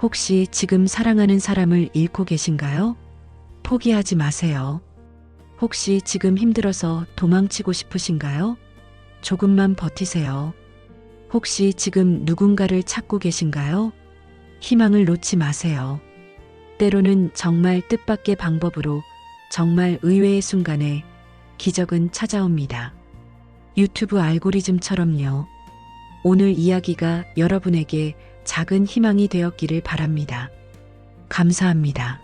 혹시 지금 사랑하는 사람을 잃고 계신가요? 포기하지 마세요. 혹시 지금 힘들어서 도망치고 싶으신가요? 조금만 버티세요. 혹시 지금 누군가를 찾고 계신가요? 희망을 놓지 마세요. 때로는 정말 뜻밖의 방법으로, 정말 의외의 순간에 기적은 찾아옵니다. 유튜브 알고리즘처럼요. 오늘 이야기가 여러분에게 작은 희망이 되었기를 바랍니다. 감사합니다.